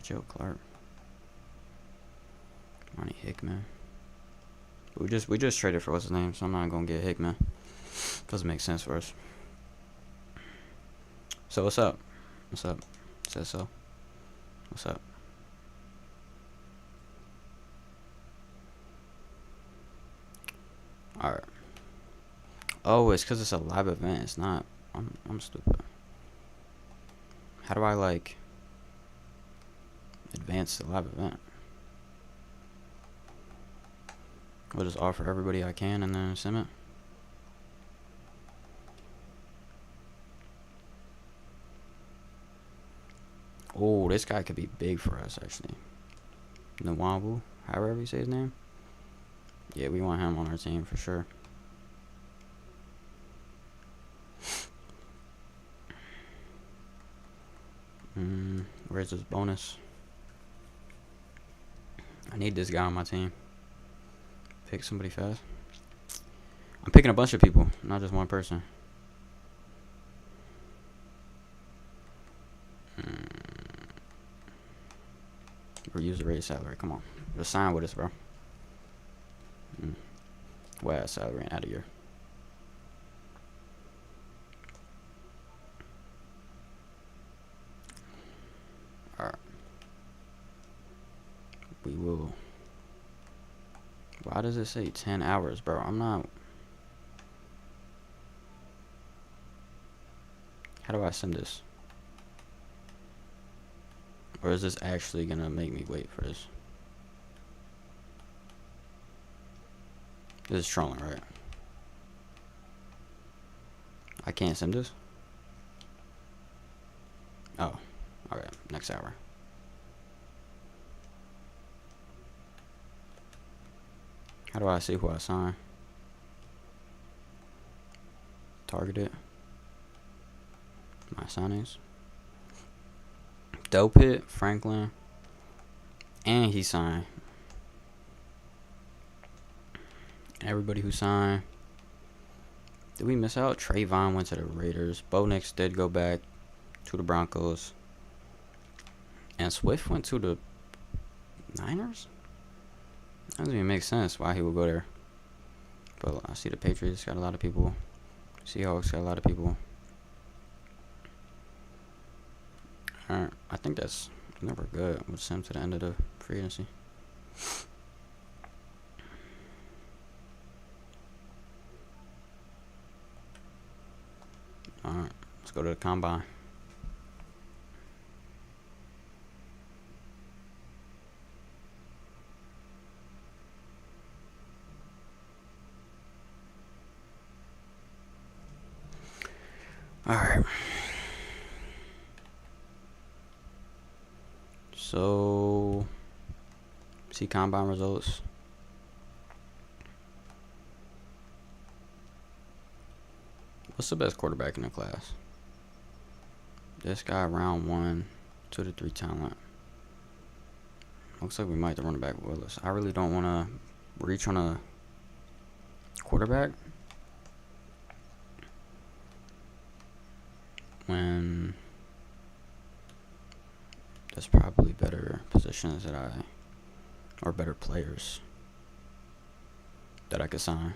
Joe Clark. Ronnie Hickman. We just traded for what's his name, so I'm not gonna get Hickman. Doesn't make sense for us. So what's up? What's up? Says so. What's up? All right. Oh, it's because it's a live event. It's not. I'm stupid. How do I like advance the live event? We'll just offer everybody I can and then sim it. Oh, this guy could be big for us actually. Nwabu, however you say his name. Yeah, we want him on our team for sure. Where's his bonus? I need this guy on my team. Pick somebody fast. I'm picking a bunch of people, not just one person. Reuse the raise salary. Come on. Just sign with us, bro. Wow, salary out of here. Alright. We will. Why does it say 10 hours, bro? I'm not. How do I send this? Or is this actually gonna make me wait for this? This is trolling, right? I can't send this? Oh, alright, next hour. How do I see who I sign? Target it. My signings. Dope Hit, Franklin. And he signed. Everybody who signed. Did we miss out? Trayvon went to the Raiders. Bo Nix did go back to the Broncos. And Swift went to the Niners? That doesn't even make sense why he would go there. But I see the Patriots got a lot of people. Seahawks got a lot of people. Alright, I think that's never good. We'll send him to the end of the free agency. Alright, let's go to the combine. Alright. So, see combine results. What's the best quarterback in the class? This guy, round 1, 2 to 3 talent. Looks like we might have to run it back with Willis. I really don't want to reach on a quarterback when there's probably better positions that or better players that I could sign.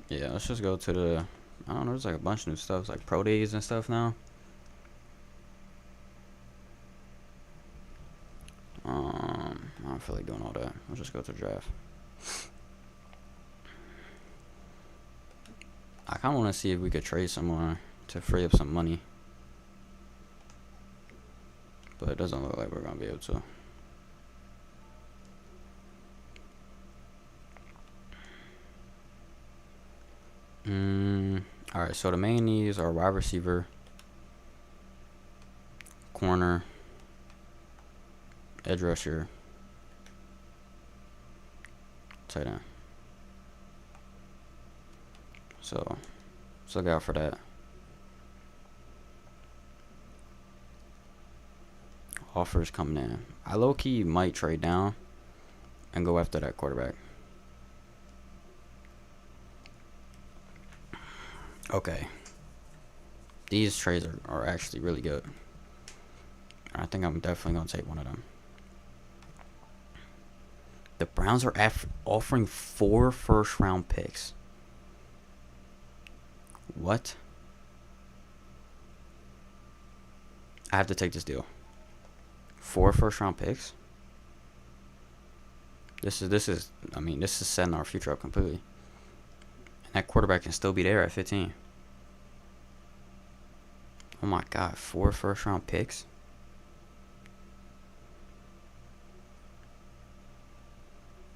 Yeah, let's just go to the, I don't know, there's like a bunch of new stuff, like pro days and stuff now. I don't feel like doing all that. Let's just go to the draft. I kind of want to see if we could trade someone to free up some money. But it doesn't look like we're going to be able to. Alright, so the main needs are wide receiver, corner, edge rusher, tight end. So, let's look out for that. Offers coming in. I low-key might trade down and go after that quarterback. Okay. These trades are actually really good. I think I'm definitely going to take one of them. The Browns are offering 4 first-round picks. What? I have to take this deal. 4 first-round picks? This is I mean, this is setting our future up completely. And that quarterback can still be there at 15. Oh my god, 4 first-round picks?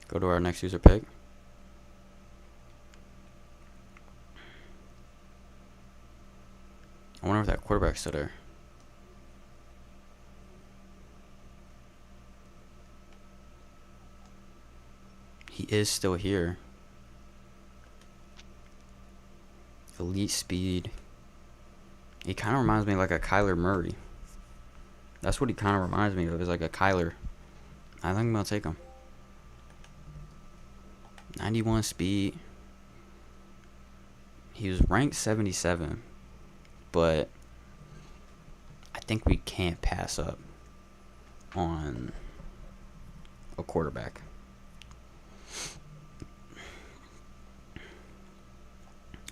Go to our next user pick. I wonder if that quarterback's still there. He is still here. Elite speed. He kind of reminds me like a Kyler Murray. That's what he kind of reminds me of, is like a Kyler. I think I'm going to take him. 91 speed. He was ranked 77. But I think we can't pass up on a quarterback.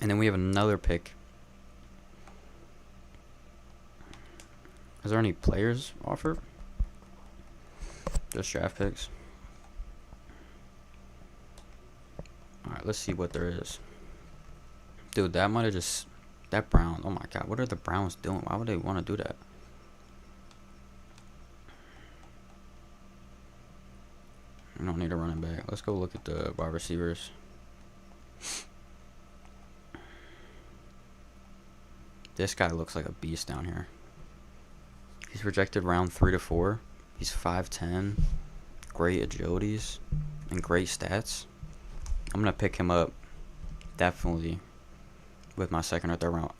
And then we have another pick. Is there any players offered? Just draft picks. Alright, let's see what there is. Dude, that might have just... That Brown. Oh my god, what are the Browns doing? Why would they want to do that? We don't need a running back. Let's go look at the wide receivers. This guy looks like a beast down here. He's projected round 3 to 4. He's 5'10", great agilities, and great stats. I'm gonna pick him up definitely with my second or third round.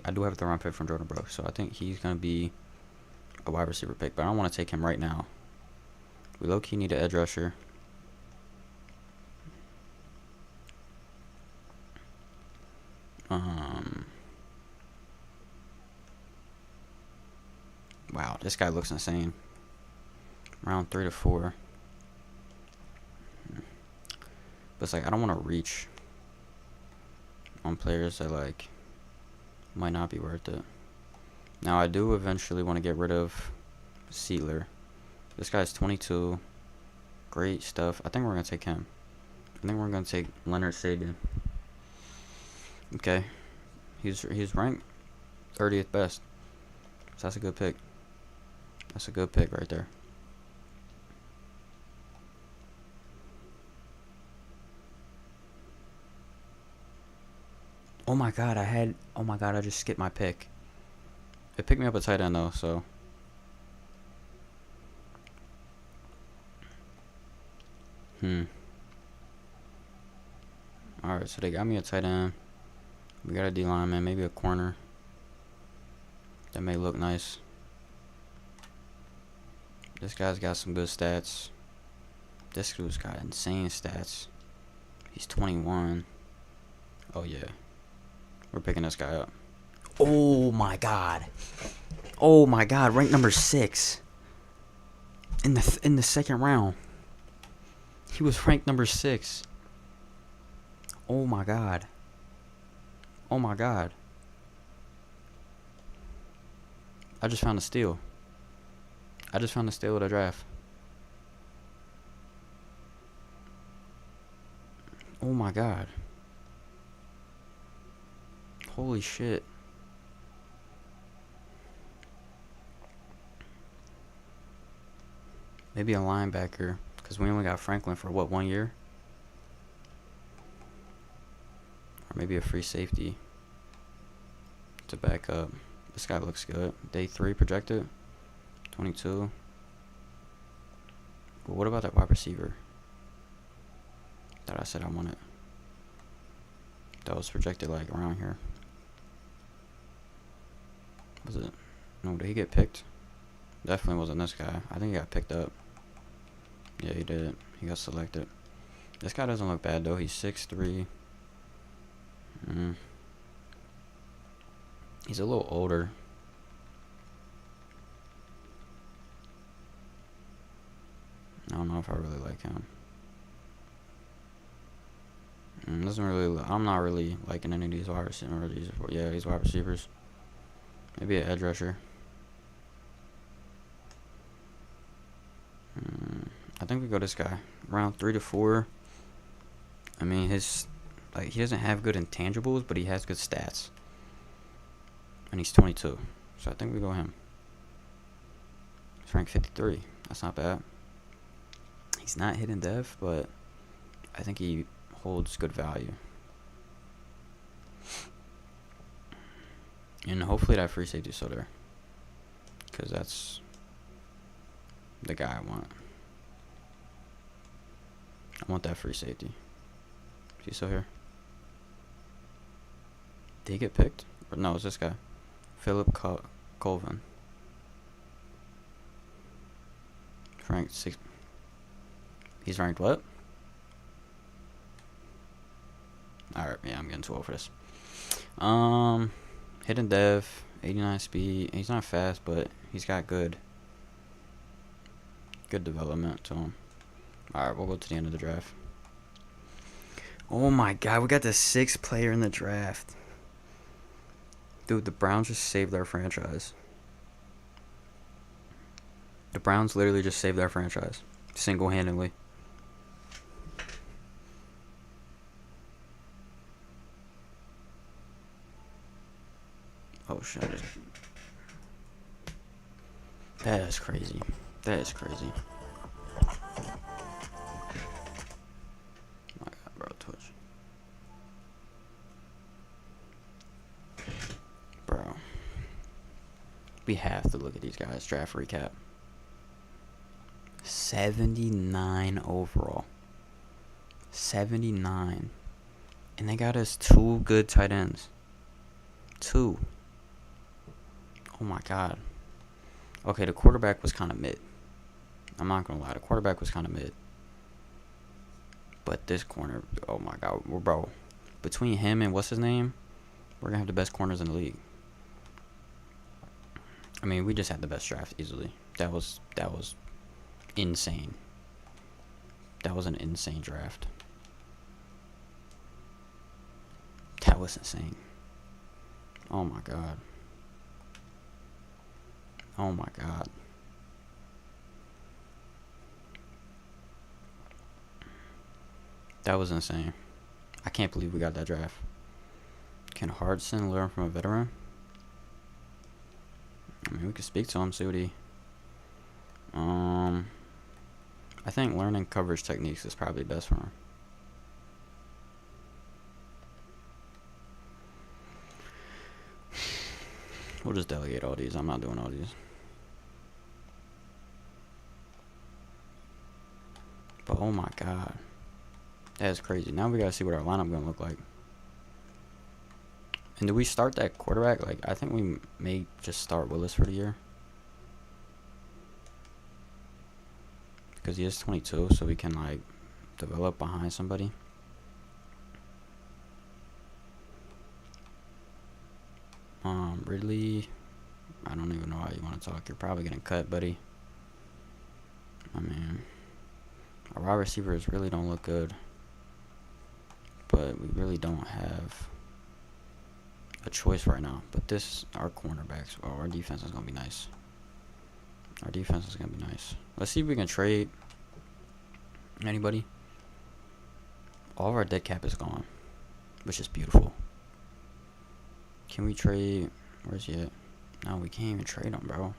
I do have a third round pick from Jordan Brooks, so I think he's gonna be a wide receiver pick, but I don't want to take him right now. We low-key need an edge rusher. Wow, this guy looks insane. Round 3 to 4. But it's like, I don't want to reach on players that like might not be worth it. Now I do eventually want to get rid of Seatler. This guy's 22. Great stuff. I think we're going to take him. I think we're going to take Leonard Sagan. Okay. He's ranked 30th best. So that's a good pick. That's a good pick right there. Oh my god, I just skipped my pick. It picked me up a tight end though, so. Alright, so they got me a tight end. We got a D lineman, maybe a corner. That may look nice. This guy's got some good stats. This dude's got insane stats. He's 21. Oh yeah. We're picking this guy up. Oh my god. Oh my god, ranked number 6. In the second round. He was ranked number 6. Oh my god. Oh my god. I just found a steal. I just found a steal with a draft. Oh my god. Holy shit. Maybe a linebacker, because we only got Franklin for what, 1 year? Or maybe a free safety to back up. This guy looks good. Day 3 projected. 22. But what about that wide receiver that I said I wanted? That was projected like around here. Was it? No, did he get picked? Definitely wasn't this guy. I think he got picked up. Yeah, he did. He got selected. This guy doesn't look bad though. He's 6'3". He's a little older. I don't know if I really like him. Doesn't really. I'm not really liking any of these wide receivers. Yeah, these wide receivers. Maybe an edge rusher. I think we go this guy. Round 3 to 4. I mean, he doesn't have good intangibles, but he has good stats. And he's 22. So I think we go him. He's ranked 53. That's not bad. He's not hidden dev, but I think he holds good value. And hopefully that free safety is still there. Because that's the guy I want. I want that free safety. Is he still here? Did he get picked? Or no, it's this guy. Philip Colvin. Ranked 6. He's ranked what? Alright, yeah, I'm getting too old for this. Hidden dev, 89 speed. He's not fast, but he's got good development to him. Alright, we'll go to the end of the draft. Oh my god, we got the 6th player in the draft. Dude, the Browns just saved our franchise. The Browns literally just saved our franchise. Single-handedly. Oh shit. That is crazy. That is crazy. My god, bro, Twitch. Bro. We have to look at these guys' draft recap. 79 overall. 79. And they got us 2 good tight ends. 2. Oh my god. Okay, the quarterback was kind of mid. I'm not gonna lie, the quarterback was kind of mid. But this corner, oh my god, bro. Between him and what's his name, we're gonna have the best corners in the league. I mean, we just had the best draft easily. That was insane. That was an insane draft. That was insane. Oh my god. Oh my god. That was insane. I can't believe we got that draft. Can Hardson learn from a veteran? I mean, we could speak to him, see what he... I think learning coverage techniques is probably best for him. We'll just delegate all these. I'm not doing all these. But oh my god. That is crazy. Now we gotta see what our lineup gonna look like. And do we start that quarterback? Like, I think we may just start Willis for the year. Because he is 22, so we can, like, develop behind somebody. Ridley, I don't even know how you want to talk. You're probably getting cut, buddy. I mean, our wide receivers really don't look good. But we really don't have a choice right now. But our cornerbacks, our defense is going to be nice. Our defense is going to be nice. Let's see if we can trade anybody. All of our dead cap is gone, which is beautiful. Can we trade? Where's he at? No, we can't even trade him, bro.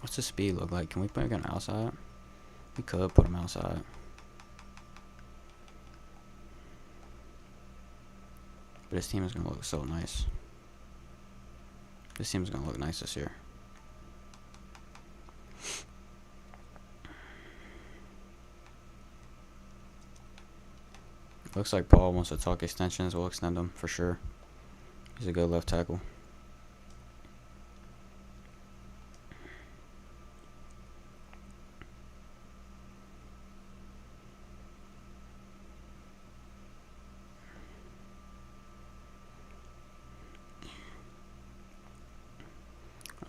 What's the speed look like? Can we put him outside? We could put him outside. But this team is going to look so nice. This team is going to look nice this year. Looks like Paul wants to talk extensions. We'll extend him for sure. He's a good left tackle.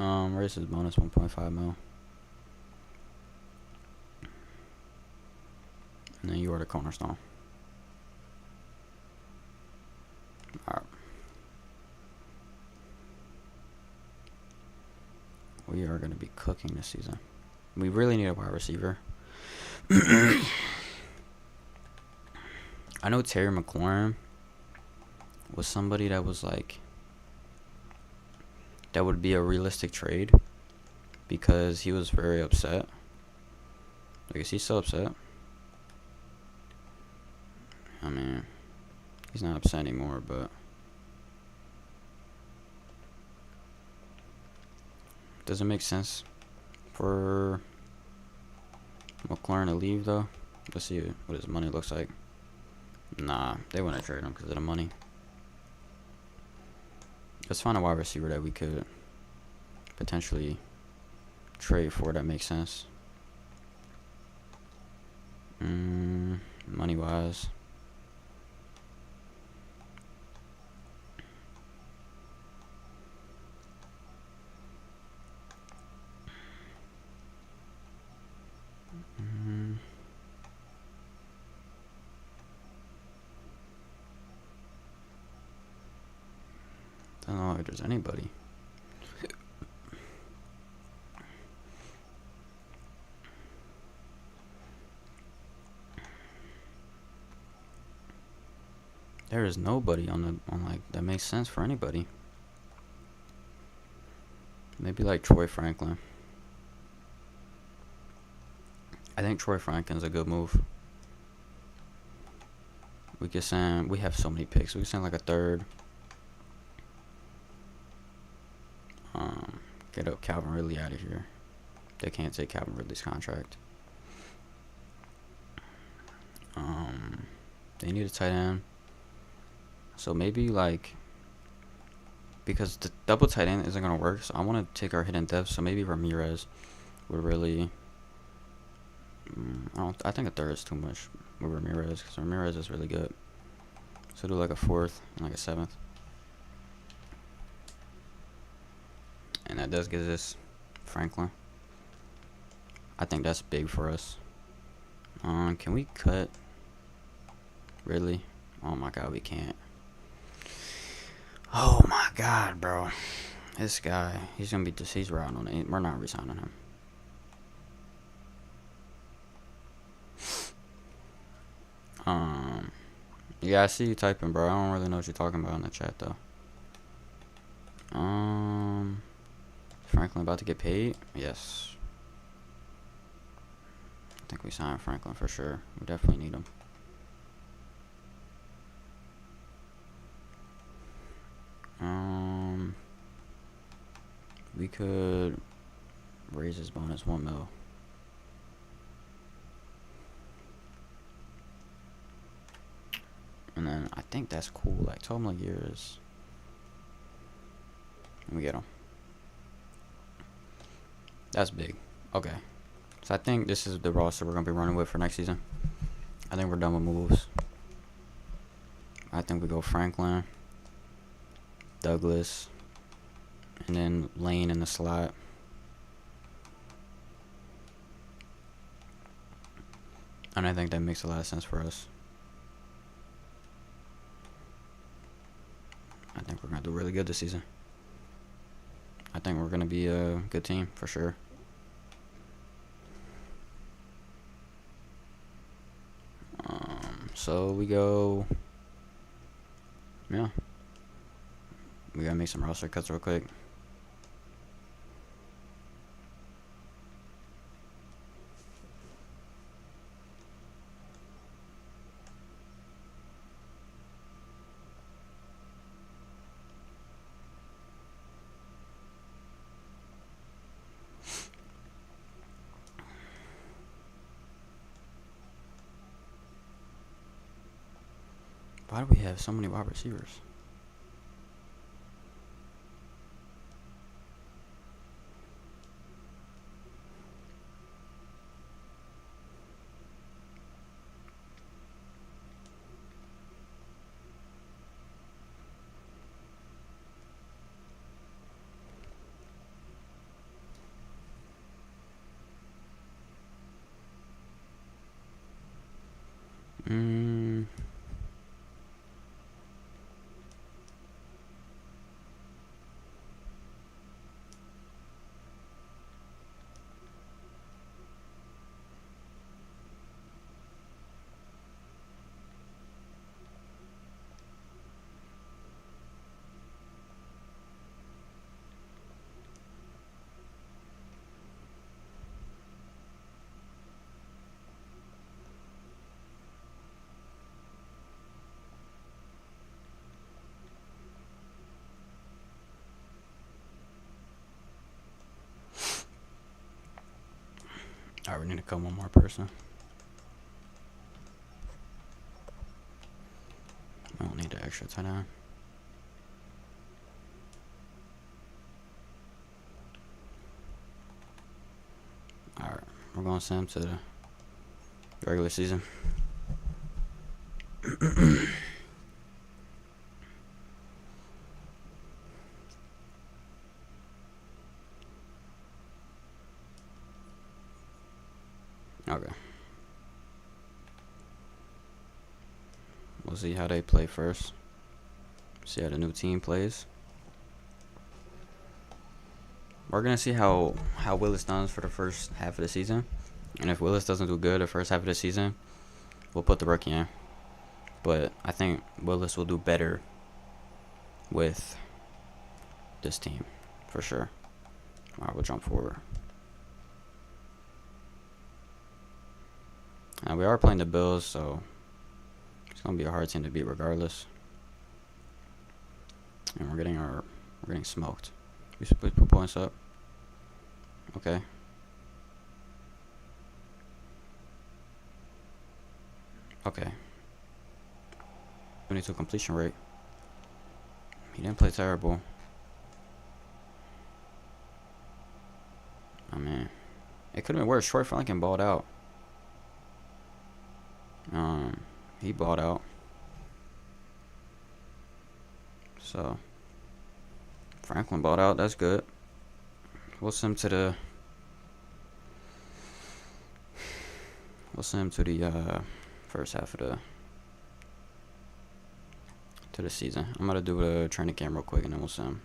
Race his bonus 1.5 mil. And then you are the cornerstone. Alright. We are going to be cooking this season. We really need a wide receiver. I know Terry McLaurin was somebody that was like, that would be a realistic trade because he was very upset. Like, is he still upset? I mean, he's not upset anymore, but does it make sense for McLaurin to leave though? Let's see what his money looks like. Nah, they wouldn't trade him because of the money. Let's find a wide receiver that we could potentially trade for that makes sense. Money wise. I don't know if there's anybody. There is nobody on like that makes sense for anybody. Maybe like Troy Franklin. I think Troy Franklin's a good move. We could send. We have so many picks. We could send like a third. Get up Calvin Ridley out of here. They can't take Calvin Ridley's contract. They need a tight end. So maybe like, because the double tight end isn't gonna work, so I want to take our hidden depth. So maybe Ramirez would really. I think a third is too much with Ramirez because Ramirez is really good. So do like a fourth and like a seventh. And that does give us Franklin. I think that's big for us. Can we cut Ridley? Oh my god, we can't. Oh my god, bro. This guy, he's gonna be he's routing on it. We're not resigning him. Yeah, I see you typing, bro. I don't really know what you're talking about in the chat though. Franklin about to get paid? Yes. I think we signed Franklin for sure. We definitely need him. We could raise his bonus 1 mil. And then I think that's cool. Like 12 more years. And we get him. That's big. Okay. So I think this is the roster we're going to be running with for next season. I think we're done with moves. I think we go Franklin, Douglas, and then Lane in the slot. And I think that makes a lot of sense for us. I think we're going to do really good this season. I think we're going to be a good team for sure. So we go, yeah. We got to make some roster cuts real quick. Why do we have so many wide receivers? Mm. Alright, we need to cut one more person. I don't need the extra tight end. Alright, we're going to send him to the regular season. Okay. We'll see how they play first. See how the new team plays. We're gonna see how Willis does for the first half of the season, and if Willis doesn't do good the first half of the season, we'll put the rookie in. But I think Willis will do better with this team for sure. All right, we'll jump forward. We are playing the Bills, so it's gonna be a hard team to beat regardless. And we're getting smoked. We split 2 points up. Okay. 22 completion rate. He didn't play terrible. I mean, it could have been worse. Troy Franklin balled out. He balled out. So Franklin balled out. That's good. We'll send him to the. First half of the season. I'm gonna do a training camp real quick and then we'll send him.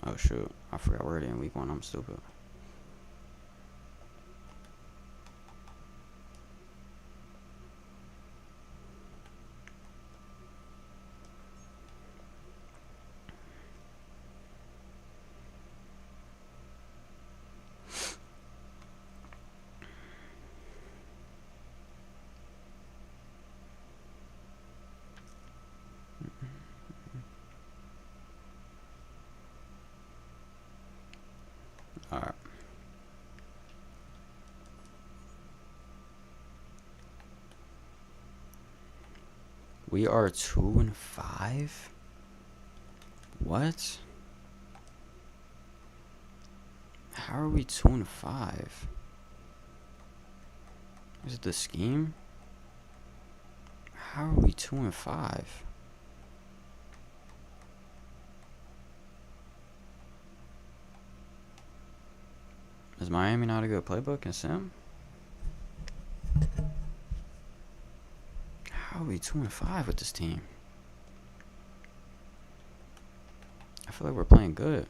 Oh shoot! I forgot we're already in week 1. I'm stupid. All right. We are 2-5. What? How are we 2-5? Is it the scheme? How are we 2-5? Is Miami not a good playbook in Sim? How are we 2-5 with this team? I feel like we're playing good.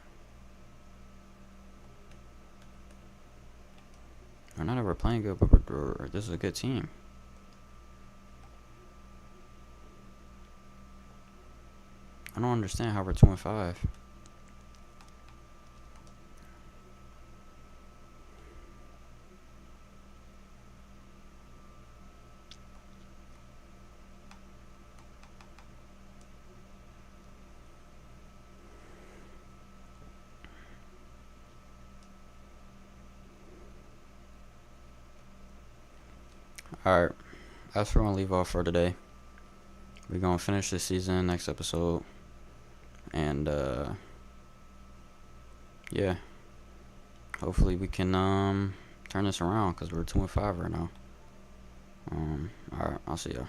We're not ever playing good, but this is a good team. I don't understand how we're 2-5. Alright, that's where we're going to leave off for today. We're going to finish this season next episode. And, yeah. Hopefully we can, turn this around because we're 2-5 right now. Alright, I'll see y'all.